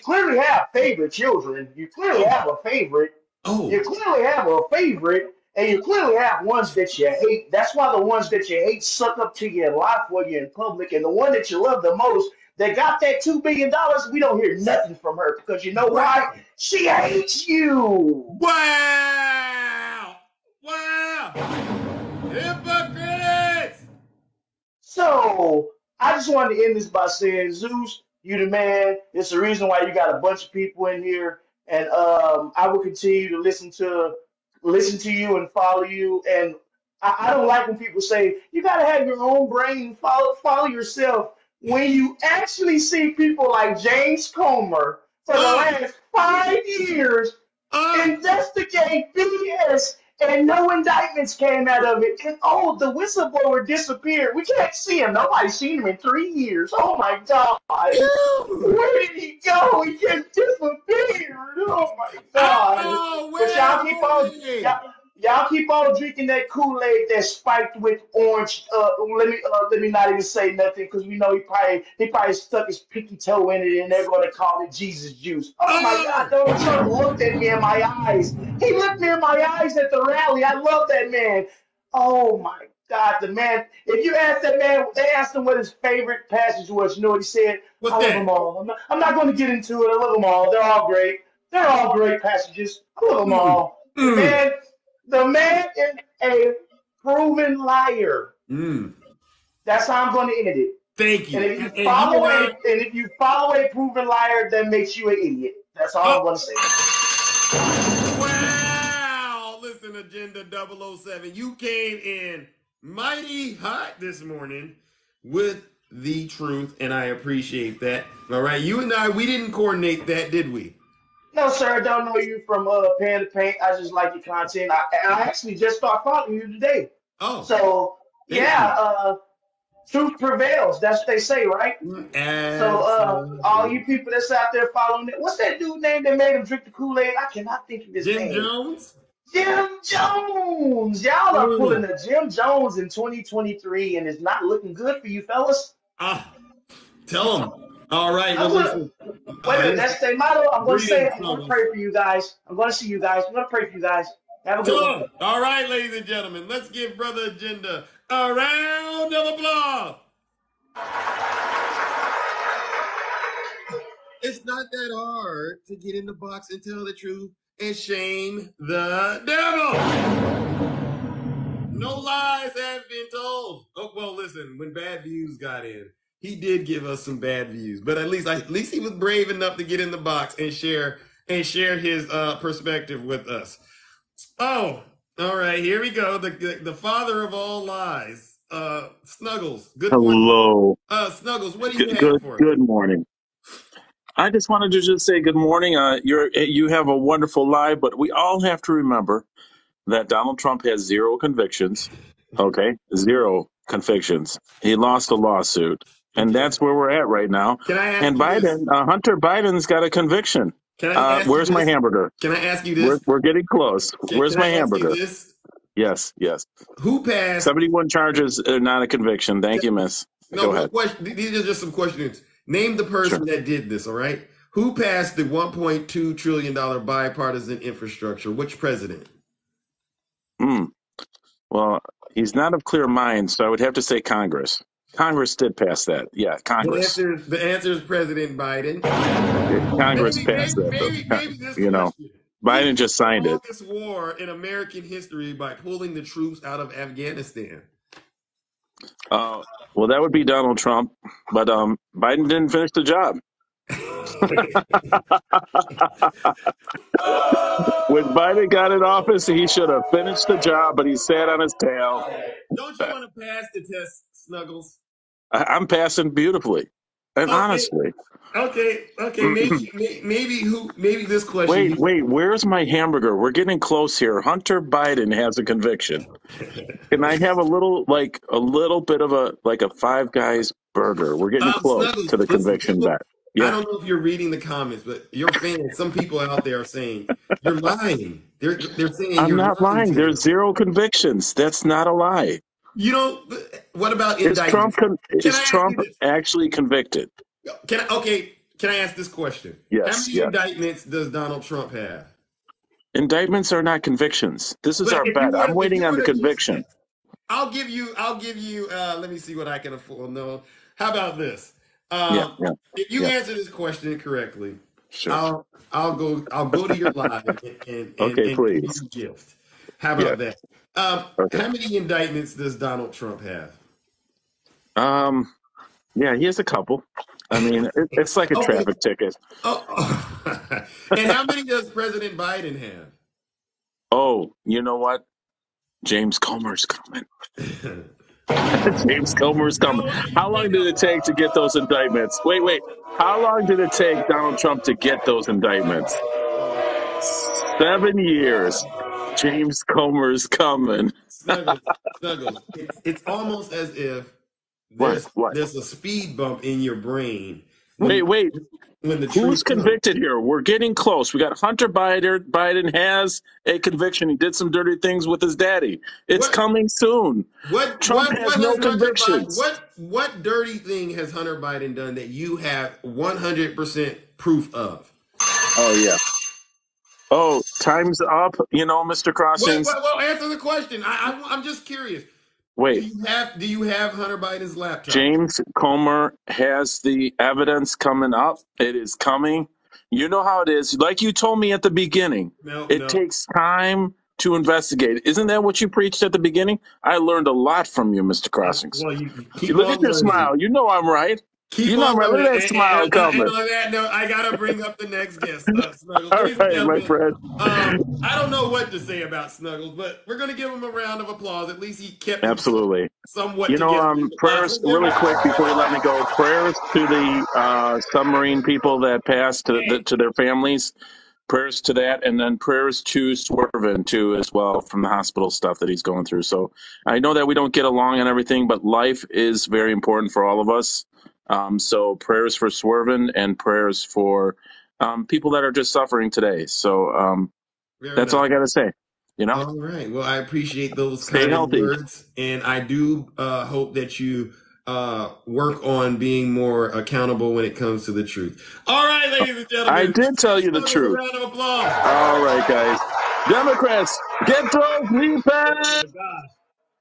clearly have favorite children. You clearly have a favorite. You clearly have a favorite. And you clearly have ones that you hate. That's why the ones that you hate suck up to you and lie for you in public. And the one that you love the most, that got that $2 billion, we don't hear nothing from her, because you know why? She hates you. Wow. Hypocrites. So I just wanted to end this by saying, Zeus, you the man. It's the reason why you got a bunch of people in here. And I will continue to listen to you and follow you. And I don't like when people say you gotta have your own brain, follow yourself, when you actually see people like James Comer for the last 5 years investigate BS and no indictments came out of it. And the whistleblower disappeared. We can't see him. Nobody's seen him in 3 years. Oh my God. Where did he go? He just disappeared. Oh my God. But y'all keep on drinking that Kool-Aid that's spiked with orange. Let me not even say nothing, because we know he probably stuck his pinky toe in it, and they're going to call it Jesus juice. Oh my God, Donald Trump looked at me in my eyes. He looked me in my eyes at the rally. I love that man. Oh my God, the man. If you ask that man, they asked him what his favorite passage was. You know what he said? I love them all. I'm not going to get into it. I love them all. They're all great. They're all great passages. I love them all. The man is a proven liar. That's how I'm going to end it. Thank you. And if you follow a proven liar, that makes you an idiot. That's all I'm going to say. Wow. Listen, Agenda 007, you came in mighty hot this morning with the truth, and I appreciate that. All right. You and I, we didn't coordinate that, did we? No, sir, I don't know you from Pan to Paint. I just like your content. I actually just started following you today. So, truth prevails. That's what they say, right? So, all you people that's out there following it, what's that dude name that made him drink the Kool-Aid? I cannot think of his name. Jim Jones? Jim Jones! Y'all are pulling the Jim Jones in 2023, and it's not looking good for you, fellas. Tell them. All right. Wait a minute, that's their motto. I'm going to say it. I'm going to pray for you guys. I'm going to see you guys. I'm going to pray for you guys. Have a good one. All right, ladies and gentlemen, let's give Brother Agenda a round of applause. It's not that hard to get in the box and tell the truth and shame the devil. No lies have been told. Oh, well, listen, when Bad Views got in, he did give us some bad views, but at least he was brave enough to get in the box and share his perspective with us. Oh, all right, here we go. The father of all lies, Snuggles. Good Hello. morning. Snuggles, what do you have for us? Good morning. I just wanted to just say good morning. You have a wonderful live, but we all have to remember that Donald Trump has zero convictions. Okay, zero convictions. He lost a lawsuit. And that's where we're at right now. Can I ask and Biden, Hunter Biden's got a conviction. Where's my hamburger? Can I ask you this? We're getting close. Where's my hamburger? This? Yes. Who passed 71 charges, not a conviction. Thank you, miss. Go ahead. These are just some questions. Name the person that did this, all right? Who passed the $1.2 trillion bipartisan infrastructure? Which president? Well, he's not of clear mind, so I would have to say Congress. Congress did pass that. Yeah, Congress. The answer is President Biden. Congress passed that. Maybe this question. Biden just signed it. This war in American history by pulling the troops out of Afghanistan. Well, that would be Donald Trump, but Biden didn't finish the job. When Biden got in office, he should have finished the job, but he sat on his tail. Don't you want to pass the test, Snuggles? I'm passing beautifully, and honestly. Okay. Maybe this question. Wait. Where's my hamburger? We're getting close here. Hunter Biden has a conviction. Can I have a little bit of a Five Guys burger? We're getting close Snuggles, to the conviction bet. Yeah. I don't know if you're reading the comments, but your fans, some people out there are saying you're lying. They're saying I'm not lying. There's zero convictions. That's not a lie. You don't. What about indictments? Is Trump actually convicted? Can I ask this question? Yes. How many indictments does Donald Trump have? Indictments are not convictions. This is our bet. I'm waiting on the conviction. I'll give you. Let me see what I can afford. No. How about this? If you answer this question correctly, sure. I'll go to your live and please. give you a gift. How about that? How many indictments does Donald Trump have? Yeah, he has a couple. I mean, it's like a traffic ticket. And how many does President Biden have? Oh, you know what? James Comer's coming. James Comer's coming. How long did it take to get those indictments? Wait. How long did it take Donald Trump to get those indictments? 7 years. James Comer's coming. Snuggles. It's almost as if there's a speed bump in your brain. Wait. Who's convicted here? We're getting close. We got Hunter Biden. Biden has a conviction. He did some dirty things with his daddy. It's coming soon. Trump has no convictions. What dirty thing has Hunter Biden done that you have 100% proof of? Oh, yeah. Oh, time's up. Mr. Crossings. Well, answer the question. I'm just curious. Wait. Do you have Hunter Biden's laptop? James Comer has the evidence coming up. It is coming. You know how it is. Like you told me at the beginning, it takes time to investigate. Isn't that what you preached at the beginning? I learned a lot from you, Mr. Crossings. Well, look at your smile. You know I'm right. I'm right. Look at that smile coming. And on that note, I got to bring up the next guest, Snuggles. All right, my friend. I don't know what to say about Snuggles, but we're going to give him a round of applause. At least he kept absolutely somewhat together. Prayers, really quick before you let me go, prayers to the submarine people that passed, to their families. Prayers to that, and then prayers to Swervin, too, as well, from the hospital stuff that he's going through. So I know that we don't get along on everything, but life is very important for all of us. So prayers for Swervin and prayers for people that are just suffering today. So that's all I got to say. All right. Well, I appreciate those kind of words, and I do hope that you work on being more accountable when it comes to the truth. All right, ladies and gentlemen. I did tell you the truth. A round of applause. All right, guys. Democrats, get those knee pads.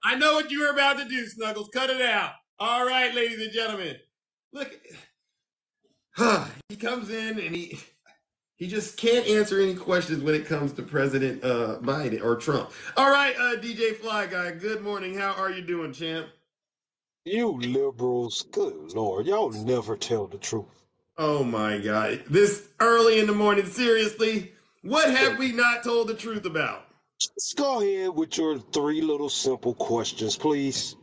I know what you were about to do, Snuggles. Cut it out. All right, ladies and gentlemen. Look, he comes in and he just can't answer any questions when it comes to President Biden or Trump. All right, DJ Fly Guy, good morning. How are you doing, champ? You liberals, good Lord, y'all never tell the truth. Oh, my God. This early in the morning, seriously, what have we not told the truth about? Just go ahead with your 3 little simple questions, please.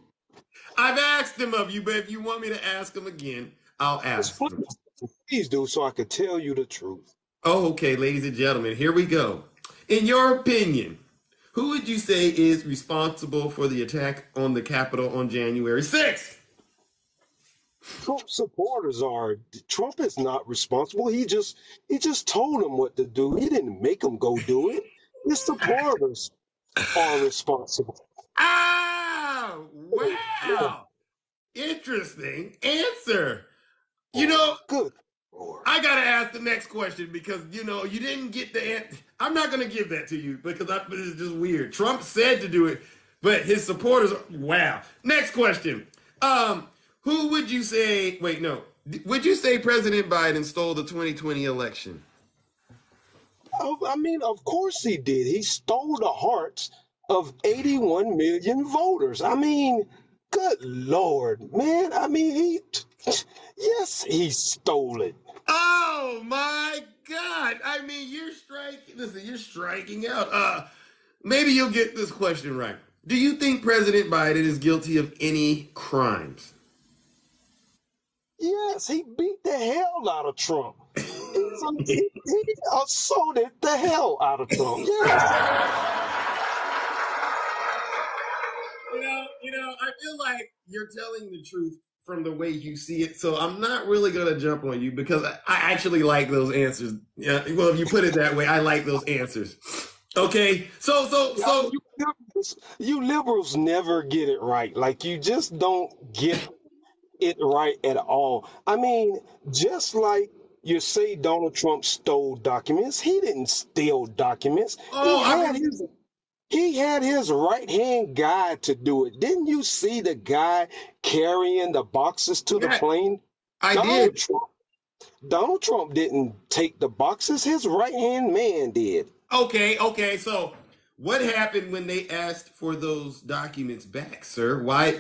I've asked them of you, but if you want me to ask them again, I'll ask them. Please do, so I can tell you the truth. Oh, okay, ladies and gentlemen, here we go. In your opinion, who would you say is responsible for the attack on the Capitol on January 6th? Trump supporters are. Trump is not responsible. He just told them what to do. He didn't make them go do it. His supporters are responsible. Oh, wow. Interesting answer. You know, good. I got to ask the next question because, you know, you didn't get the answer. I'm not going to give that to you because this is just weird. Trump said to do it, but his supporters, wow. Next question. Who would you say, wait, no. Would you say President Biden stole the 2020 election? I mean, of course he did. He stole the hearts of 81 million voters. I mean, good Lord, man. I mean, yes, he stole it. Oh my God. I mean, you're striking out. Maybe you'll get this question right. Do you think President Biden is guilty of any crimes? Yes, he beat the hell out of Trump. He assaulted the hell out of Trump. Yes. You know, I feel like you're telling the truth from the way you see it, so I'm not really gonna jump on you because I actually like those answers. Yeah, well, if you put it that way, I like those answers. Okay, so you liberals never get it right. Like, you just don't get it right at all. I mean, just like you say Donald Trump stole documents, he didn't steal documents. He had his right-hand guy to do it. Didn't you see the guy carrying the boxes to the plane? I did. Donald Trump didn't take the boxes. His right-hand man did. Okay. So what happened when they asked for those documents back, sir? Why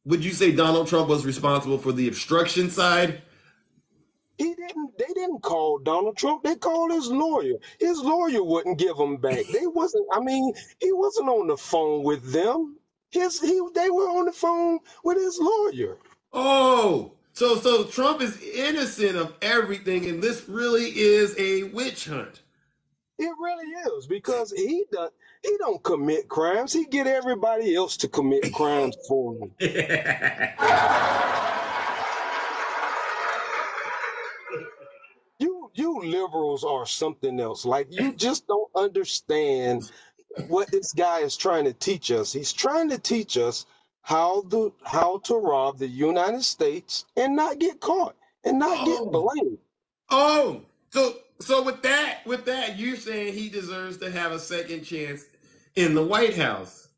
would you say Donald Trump was responsible for the obstruction side? They didn't call Donald Trump. They called his lawyer. His lawyer wouldn't give them back. He wasn't on the phone with them. They were on the phone with his lawyer. Oh, so Trump is innocent of everything, and this really is a witch hunt. It really is, because he don't commit crimes. He get everybody else to commit crimes for him. You liberals are something else. Like, you just don't understand what this guy is trying to teach us. He's trying to teach us how to rob the United States and not get caught and not get blamed. Oh, so with that, you're saying he deserves to have a second chance in the White House.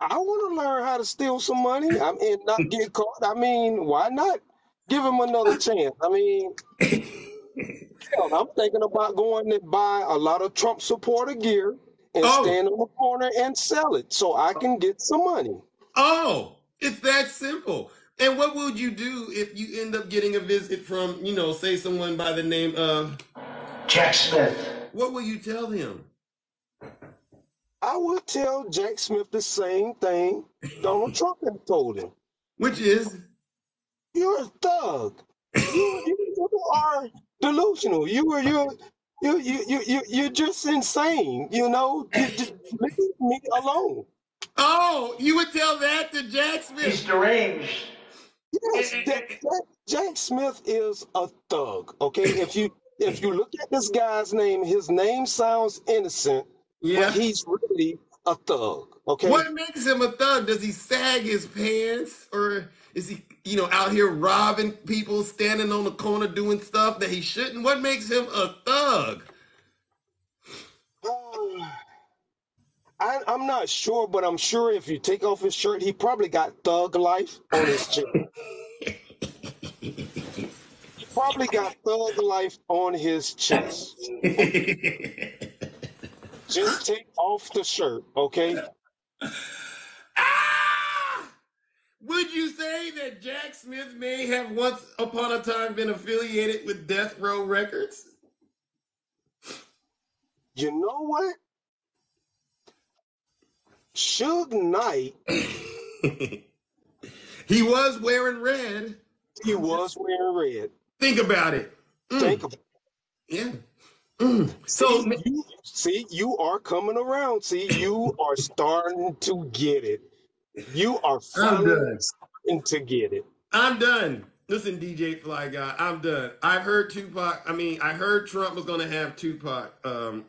I want to learn how to steal some money and not get caught. I mean, why not give him another chance? I mean, I'm thinking about going to buy a lot of Trump supporter gear and stand on the corner and sell it so I can get some money. Oh, it's that simple. And what would you do if you end up getting a visit from, say someone by the name of Jack Smith? What will you tell him? I would tell Jack Smith the same thing Donald Trump had told him. Which is? You're a thug. You are delusional. You're just insane. Just leave me alone. Oh, you would tell that to Jack Smith? He's deranged. Yes, Jack Smith is a thug. Okay, if you look at this guy's name, his name sounds innocent, but he's really a thug. Okay. What makes him a thug? Does he sag his pants, or is he, out here robbing people, standing on the corner doing stuff that he shouldn't? What makes him a thug? I'm not sure, but I'm sure if you take off his shirt, he probably got thug life on his chest. He probably got thug life on his chest. Just take off the shirt, okay? Would you say that Jack Smith may have once upon a time been affiliated with Death Row Records? You know what? Suge Knight. He was wearing red. He was wearing red. Think about it. Think about it. Yeah. So you are coming around. See, you are starting to get it. You are finally starting to get it. I'm done. Listen, DJ Fly Guy, I'm done. I've heard Tupac. I heard Trump was going to have Tupac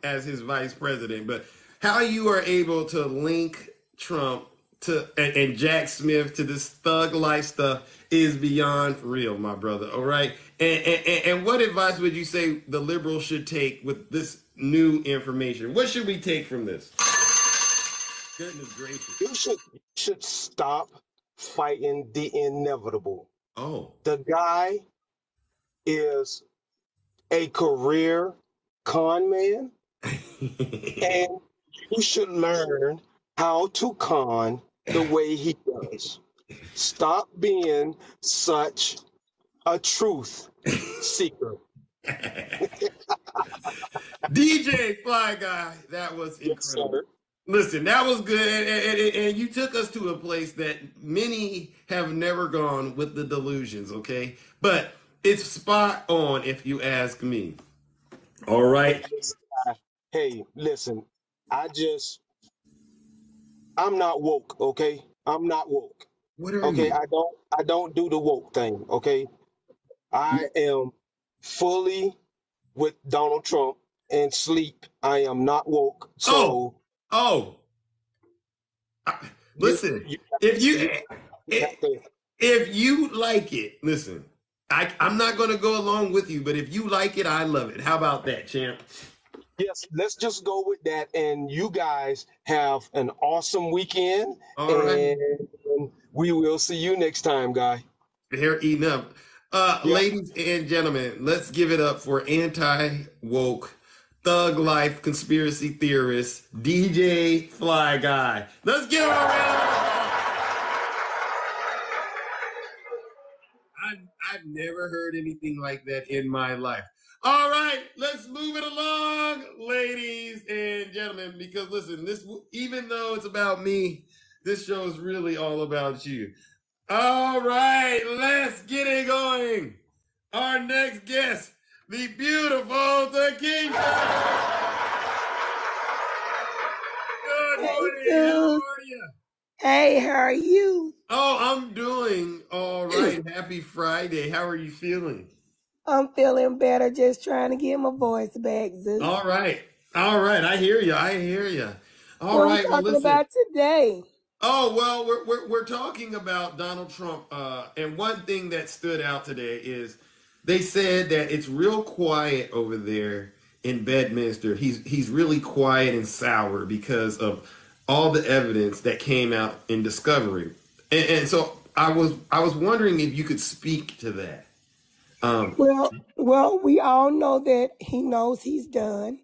as his vice president, but how you are able to link Trump to and Jack Smith to this thug life stuff is beyond real, my brother. All right, and what advice would you say the liberals should take with this new information? What should we take from this? Goodness gracious! You should stop fighting the inevitable. Oh, the guy is a career con man, and you should learn how to con the way he does. Stop being such a truth seeker. DJ Fly Guy, that was incredible. Yes, listen, that was good, and you took us to a place that many have never gone with the delusions, okay? But it's spot on if you ask me. All right? Hey, listen, I'm not woke, okay? I'm not woke. What are okay, you? I don't do the woke thing, okay? I am fully with Donald Trump and sleep. I am not woke. So listen, if you like it, listen, I'm not going to go along with you, but if you like it, I love it. How about that, champ? Yes, let's just go with that. And you guys have an awesome weekend. All right. And we will see you next time, guy. They're eating up. Ladies and gentlemen, let's give it up for anti-woke, thug life conspiracy theorist, DJ Fly Guy. Let's give him a round. I've never heard anything like that in my life. All right, let's move it along, ladies and gentlemen, because listen, even though it's about me, this show is really all about you. All right, let's get it going. Our next guest, the beautiful Takesha. Good morning. How are you? Hey, how are you? Oh, I'm doing all right. Happy Friday. How are you feeling? I'm feeling better, just trying to get my voice back, Zeus. All right. I hear you. All what right. What are we talking about today? Oh, well, we're talking about Donald Trump. And one thing that stood out today is they said that it's real quiet over there in Bedminster. He's really quiet and sour because of all the evidence that came out in Discovery. And so I was wondering if you could speak to that. Well, we all know that he knows he's done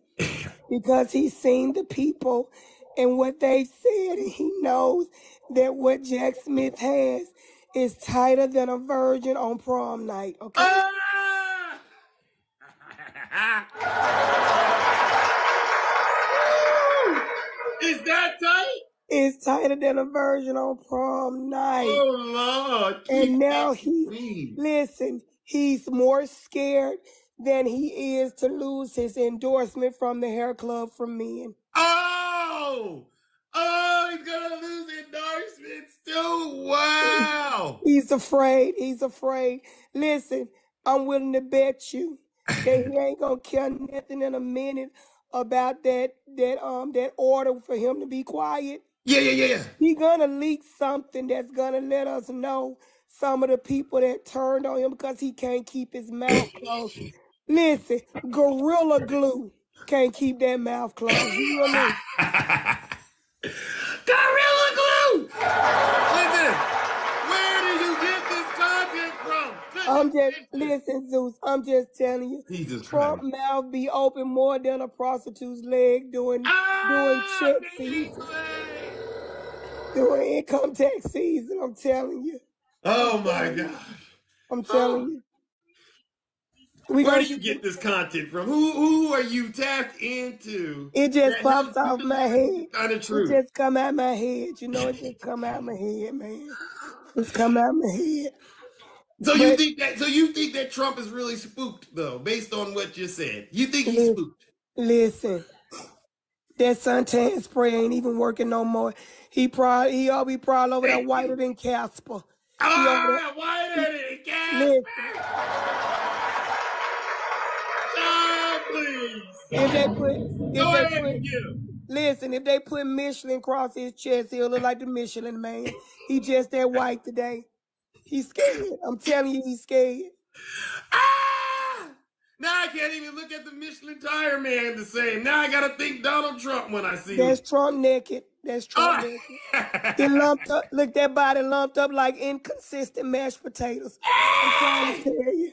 because he's seen the people and what they said, and he knows that what Jack Smith has is tighter than a virgin on prom night, okay? Is that tight? It's tighter than a virgin on prom night. Oh, Lord. And now he's more scared than he is to lose his endorsement from the Hair Club for Men. Oh, he's going to lose endorsements too. Wow. He's afraid. Listen, I'm willing to bet you that he ain't going to care nothing in a minute about that order for him to be quiet. Yeah. He gonna leak something that's gonna let us know some of the people that turned on him because he can't keep his mouth closed. Listen, Gorilla Glue can't keep that mouth closed. You know what I mean? Gorilla Glue! Listen, where do you get this content from? Listen, Zeus, I'm just telling you. Jesus Trump Christ. mouth be open more than a prostitute's leg doing check season. Doing income tax season, I'm telling you. Oh my God. I'm telling you. Where do you get this content from? Who are you tapped into? It just pops off my head. Kind of true. It just come out my head. You know, it just come out my head, man. It's come out my head. So you think that Trump is really spooked though, based on what you said? You think he's spooked? Listen, that suntan spray ain't even working no more. He probably over there whiter than Casper. Ah, why did it gas Listen, me? Oh, please. if they put, Go ahead and get him. listen, if they put Michelin across his chest, he'll look like the Michelin Man. He just that white today. He's scared. I'm telling you, he's scared. Ah! Now I can't even look at the Michelin Tire Man the same. Now I gotta think Donald Trump when I see him. That's Trump naked. That's Trump naked. He lumped up. Look, that body lumped up like inconsistent mashed potatoes. I'm trying to tell you.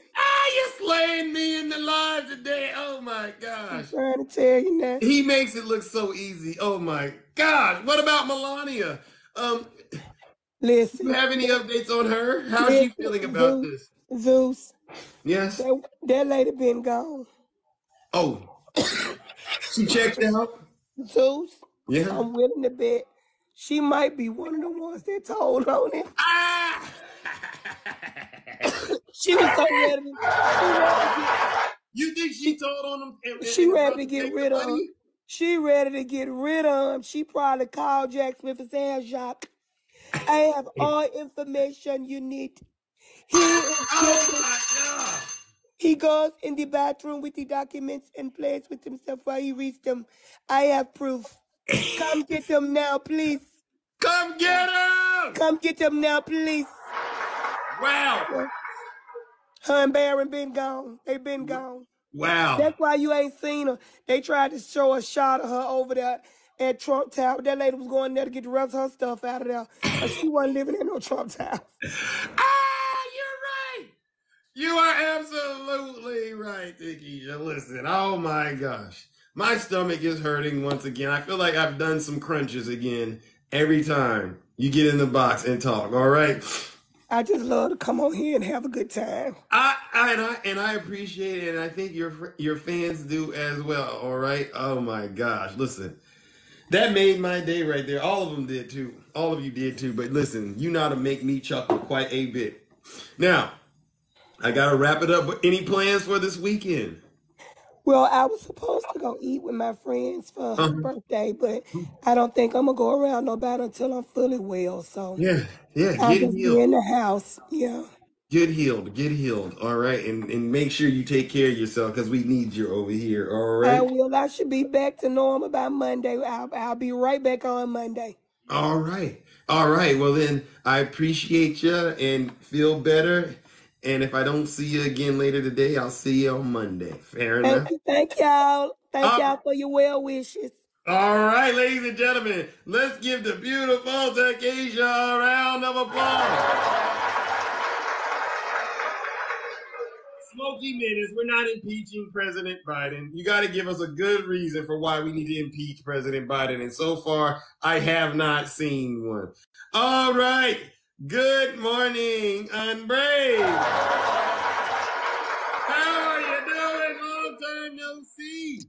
You're slaying me in the live today. Oh my gosh. I'm trying to tell you now. He makes it look so easy. Oh my gosh. What about Melania? Listen. Do you have any updates on her? How's she feeling about this? Zeus. Yes. That lady been gone. Oh. She checked out? Zeus. Yeah. I'm willing to bet she might be one of the ones that told on him. She was so ready. You think she told on him? She ready to get rid of him. She ready to get rid of him. She probably called Jack Smith and said, Jacques, I have all information you need. He goes in the bathroom with the documents and plays with himself while he reads them. I have proof. Come get them now, please. Come get him! Come get them now, please. Wow. Her and Barron been gone. They been gone. Wow. That's why you ain't seen her. They tried to show a shot of her over there at Trump Tower. That lady was going there to get the rest of her stuff out of there. But she wasn't living in no Trump Tower. You're right. You are absolutely right, Tikisha. Listen, oh my gosh. My stomach is hurting once again. I feel like I've done some crunches again every time you get in the box and talk, all right? I just love to come on here and have a good time. I appreciate it, and I think your fans do as well, all right? Oh my gosh, listen. That made my day right there. All of them did too. All of you did too, but listen, you know how to make me chuckle quite a bit. Now, I gotta wrap it up, but any plans for this weekend? Well, I was supposed to go eat with my friends for her birthday, but I don't think I'm going to go around nobody until I'm fully well. So yeah, I'll get just healed. be in the house. Yeah. Get healed. All right, and make sure you take care of yourself because we need you over here. All right. I will. I should be back to normal by Monday. I'll be right back on Monday. All right. Well, then I appreciate you and feel better. And if I don't see you again later today, I'll see you on Monday. Fair enough? Thank y'all. Thank y'all for your well wishes. All right, ladies and gentlemen, let's give the beautiful Tikisha a round of applause. Smoky Minutes, we're not impeaching President Biden. You got to give us a good reason for why we need to impeach President Biden. And so far, I have not seen one. All right. Good morning, Unbrave. How are you doing? Long time no see.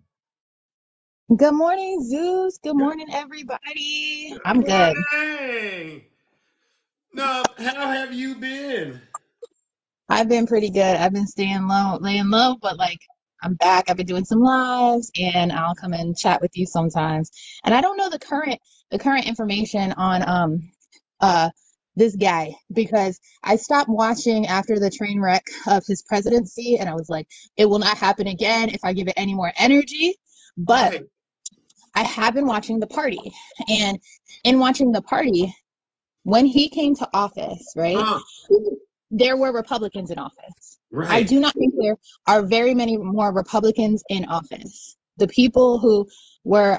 Good morning, Zeus. Good morning, everybody. I'm good. Hey. Now, how have you been? I've been pretty good. I've been laying low, but like I'm back. I've been doing some lives, and I'll come and chat with you sometimes. And I don't know the current information on this guy, because I stopped watching after the train wreck of his presidency, and I was like, it will not happen again if I give it any more energy. But right. I have been watching the party, and in watching the party, when he came to office, right, there were Republicans in office. Right. I do not think there are very many more Republicans in office. The people who were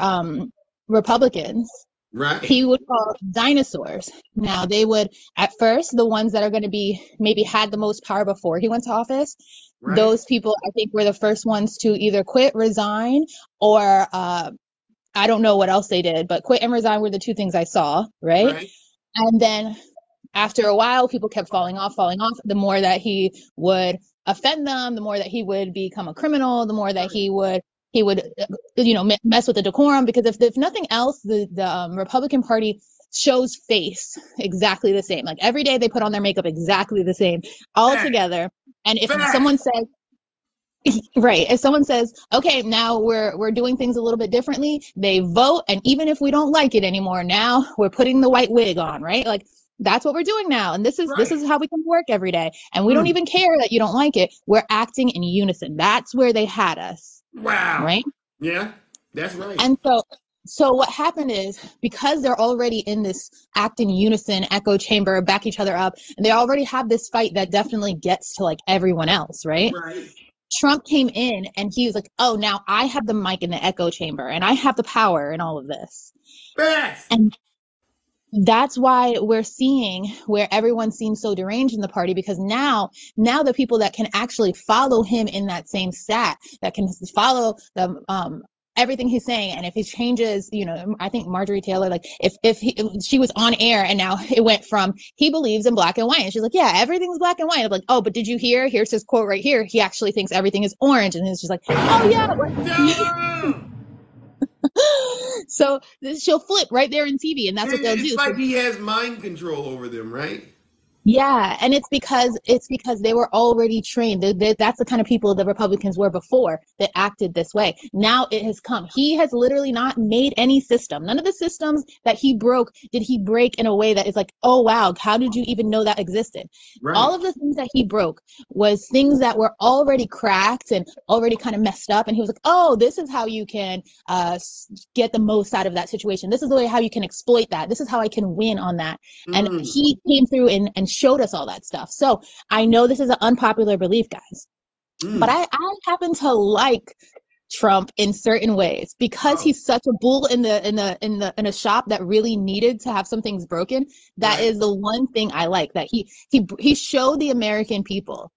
Republicans, right, he would call dinosaurs. Now, they would, at first, the ones that are going to be maybe had the most power before he went to office, right, those people, I think, were the first ones to either quit, resign, or I don't know what else they did, but quit and resign were the two things I saw, right? And then after a while, people kept falling off. The more that he would offend them, the more that he would become a criminal, the more that he would mess with the decorum. Because if nothing else, the Republican Party shows face exactly the same. Like every day they put on their makeup exactly the same, all together. And if someone says, right, if someone says, okay, now we're doing things a little bit differently, they vote. And even if we don't like it anymore, now we're putting the white wig on, right? Like That's what we're doing now. And this is how we come to work every day. And we don't even care that you don't like it. We're acting in unison. That's where they had us. Wow. Right? Yeah, that's right. And so what happened is, because they're already in this act in unison, echo chamber, back each other up, and they already have this fight that definitely gets to like everyone else, right? Right. Trump came in and he was like, oh, now I have the mic in the echo chamber and I have the power and all of this. Yes. And that's why we're seeing where everyone seems so deranged in the party, because now the people that can actually follow him in that same stat, that can follow the everything he's saying, and if he changes, I think Marjorie Taylor, like if she was on air and now it went from he believes in black and white, and she's like, yeah, everything's black and white. I'm like, oh, but did you hear? Here's his quote right here. He actually thinks everything is orange, and it's just like, oh yeah. So she'll flip right there in TV, and that's what they'll do. It's like he has mind control over them, right? Yeah, and it's because they were already trained. That's the kind of people the Republicans were before that acted this way. Now it has come. He has literally not made any system. None of the systems that he broke did he break in a way that is like, oh wow, how did you even know that existed? Right. All of the things that he broke was things that were already cracked and already kind of messed up. And he was like, oh, this is how you can get the most out of that situation. This is the way how you can exploit that. This is how I can win on that. And he came through and showed us all that stuff. So I know this is an unpopular belief, guys, but I happen to like Trump in certain ways because he's such a bull in a shop that really needed to have some things broken. That is the one thing I like, that he showed the American people.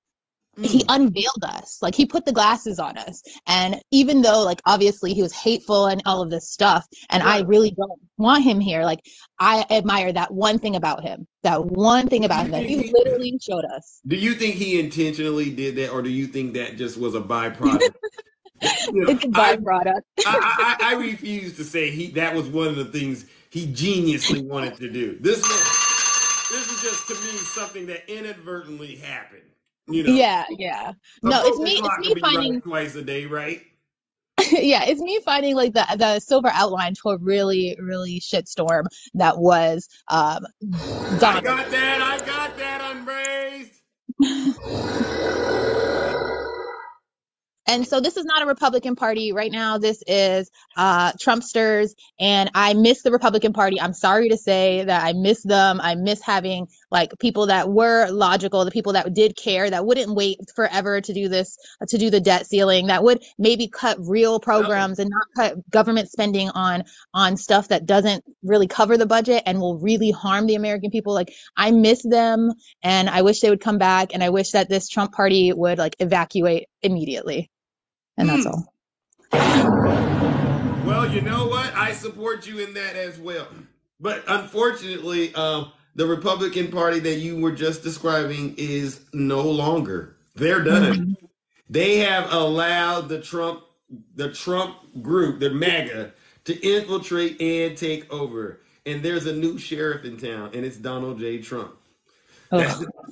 He unveiled us, like he put the glasses on us. And even though like obviously he was hateful and all of this stuff, and I really don't want him here, like I admire that one thing about him, that he literally showed us. Do you think he intentionally did that, or do you think that just was a byproduct? It's a byproduct. I refuse to say that was one of the things he geniusly wanted to do. This is just, to me, something that inadvertently happened. Yeah. No, it's me finding right twice a day, right? Yeah, it's me finding like the silver outline to a really, really shitstorm that was Donald. I got that, Unbraised. And so this is not a Republican Party right now. This is Trumpsters, and I miss the Republican Party. I'm sorry to say that I miss them. I miss having like people that were logical, the people that did care, that wouldn't wait forever to do this, to do the debt ceiling, that would maybe cut real programs and not cut government spending on stuff that doesn't really cover the budget and will really harm the American people. Like I miss them, and I wish they would come back, and I wish that this Trump Party would like evacuate immediately. And that's all. Well, you know what? I support you in that as well. But unfortunately, the Republican Party that you were just describing is no longer. They're done. They have allowed the Trump group, the MAGA, to infiltrate and take over. And there's a new sheriff in town, and it's Donald J. Trump.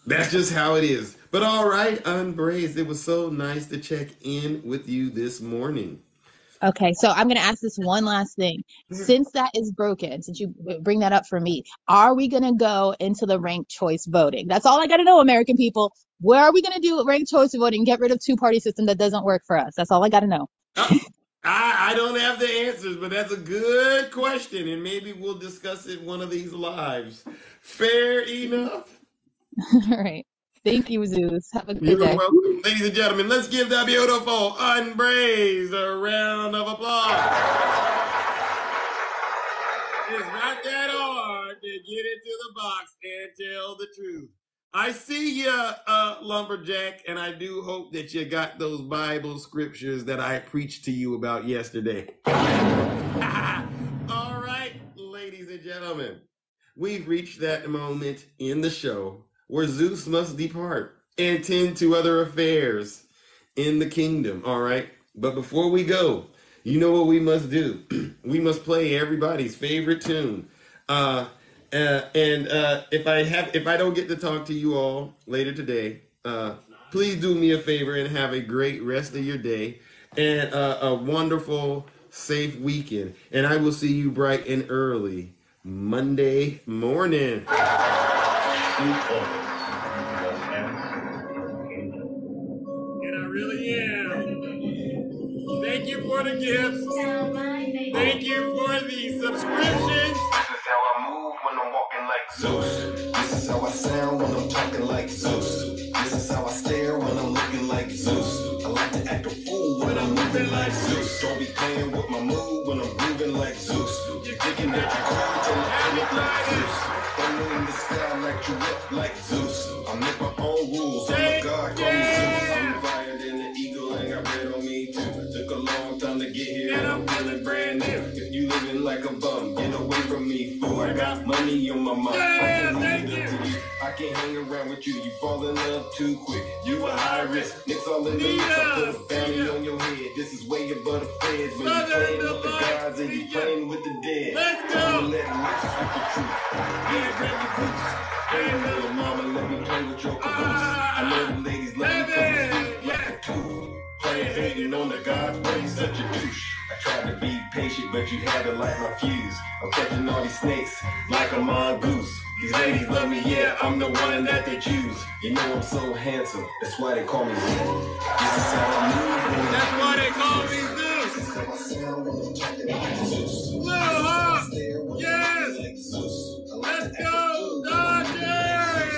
That's just how it is. But all right, Unbraised, it was so nice to check in with you this morning. Okay, so I'm going to ask this one last thing. Since that is broken, since you bring that up for me, are we going to go into the ranked choice voting? That's all I got to know, American people. Where are we going to do ranked choice voting? Get rid of two-party system that doesn't work for us. That's all I got to know. I don't have the answers, but that's a good question, and maybe we'll discuss it one of these lives. Fair enough. All right. Thank you, Zeus. Have a good day. You're welcome. Ladies and gentlemen, let's give the beautiful Unbraised a round of applause. It's not that hard to get into the box and tell the truth. I see you, Lumberjack, and I do hope that you got those Bible scriptures that I preached to you about yesterday. All right, ladies and gentlemen, we've reached that moment in the show where Zeus must depart and tend to other affairs in the kingdom, all right? But before we go, you know what we must do? We must play everybody's favorite tune. If I don't get to talk to you all later today, please do me a favor and have a great rest of your day and a wonderful, safe weekend. And I will see you bright and early Monday morning. And I really am. Thank you for the gifts. Thank you for the subscriptions. This is how I move when I'm walking like Zeus. This is how I sound when I'm talking like Zeus. This is how I stare when I'm looking like Zeus. I like to act a fool when I'm moving like Zeus. Don't be playing with my mood when I'm grooving like Zeus. You're thinking that you're cool till I look like Zeus. Thunder in the sky like you look like Zeus. I make my own rules. I'm a god, call me Zeus. I'm fire than the eagle and got red on me too. Took a long time to get here and I'm feeling brand new. If you living like a bum, get away from me, fool. I got money on my mind. I can't leave it up to you. I can't hang around with you. You fall in love too quick. You a high risk. Nicks all in the mix. I put a bounty on your head. This is way above the feds. When you playing with the gods and you playing with the dead. Let's go. Let it mix with the truth. Yeah, grab your boots. Hey, little mama, let me play with your caboose. I know the ladies love me because I'm sweet like a tooth. Playing hating on the God's way, such a douche. I tried to be patient, but you had to light my fuse. I'm catching all these snakes like a mongoose. These ladies love me, yeah, I'm the one that they choose. You know I'm so handsome, that's why they call me Zeus. This is how I move. That's why they call me Zeus. This is how I sound when I'm talking like Zeus. Little Hawk, yes. Let's go, Dodgers.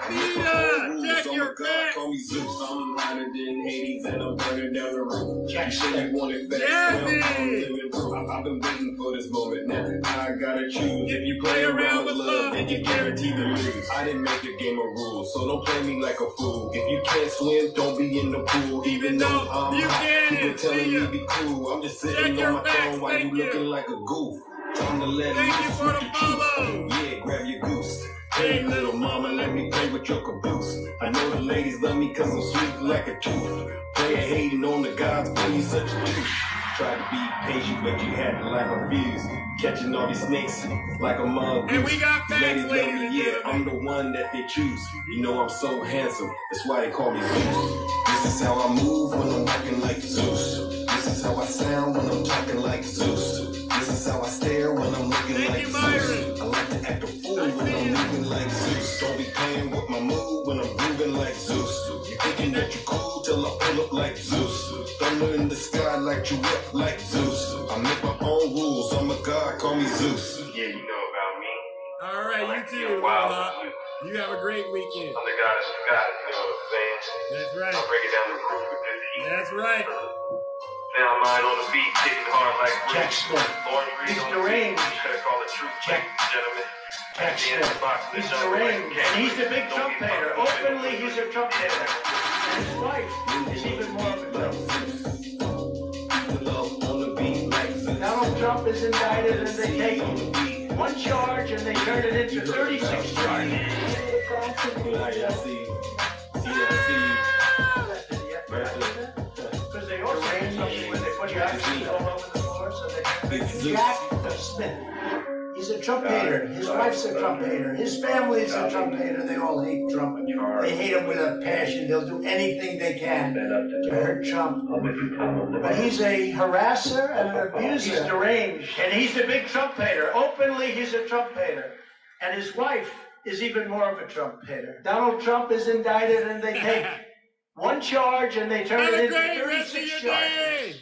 Check your facts. Call me Zeus. I'm hotter than Hades and I'm burning down the roof. You said you wanted facts. I've been waiting for this moment now. I gotta choose. If you play around with love, then you're guaranteed to lose. I didn't make a game of rules, so don't play me like a fool. If you can't swim, don't be in the pool. Even though I'm hot, people telling me be cool. I'm just sitting on my throne while you looking like a goof. Time to let it loose with the truth. Yeah, grab your goose. Hey, little mama, let me play with your caboose. I know the ladies love me cause I'm sweet like a tooth. Player hating on the gods, boy, you such a douche. Try to be patient, but you had to light my fuse. Catching all these snakes like a mongoose. And we got facts, ladies love me, yeah, I'm the one that they choose. You know I'm so handsome, that's why they call me Zeus. This is how I move when I'm walking like Zeus. This is how I sound when I'm talking like Zeus. This is how I stare when I'm looking like Zeus. I like to act a fool when I'm moving like Zeus. Don't be playing with my mood when I'm grooving like Zeus. You thinking that you're cool till I pull up like Zeus. Thunder in the sky like you up like Zeus. I make my own rules. I'm a god, call me Zeus. Yeah, you know about me. All right, like you too. You have a great weekend. I'm the goddess you got, you know what I'm saying? That's right. I'll break it down the roof with this heat. That's right. Down line on the beat, kicking hard like Jack Smith. Lauren Reed He's on the beat. deranged. You better call it truth, ladies and gentlemen. Jack Smith. He's deranged. And he's a big trumpeter. Openly, he's a trumpeter. And his wife is even more of a trumpeter. Donald Trump is indicted and they take one charge and they turn it into 36 charges. Because they also have something where they put vaccines all over the floor so they Jack Smith. He's a Trump hater. His wife's a Trump hater. His family's a Trump hater. They all hate Trump. They hate him with a passion. They'll do anything they can to hurt Trump. But he's a harasser and an abuser. He's deranged. And he's a big Trump hater. Openly, he's a Trump hater. And his wife is even more of a Trump hater. Donald Trump is indicted and they take one charge and they turn it into 36 charges.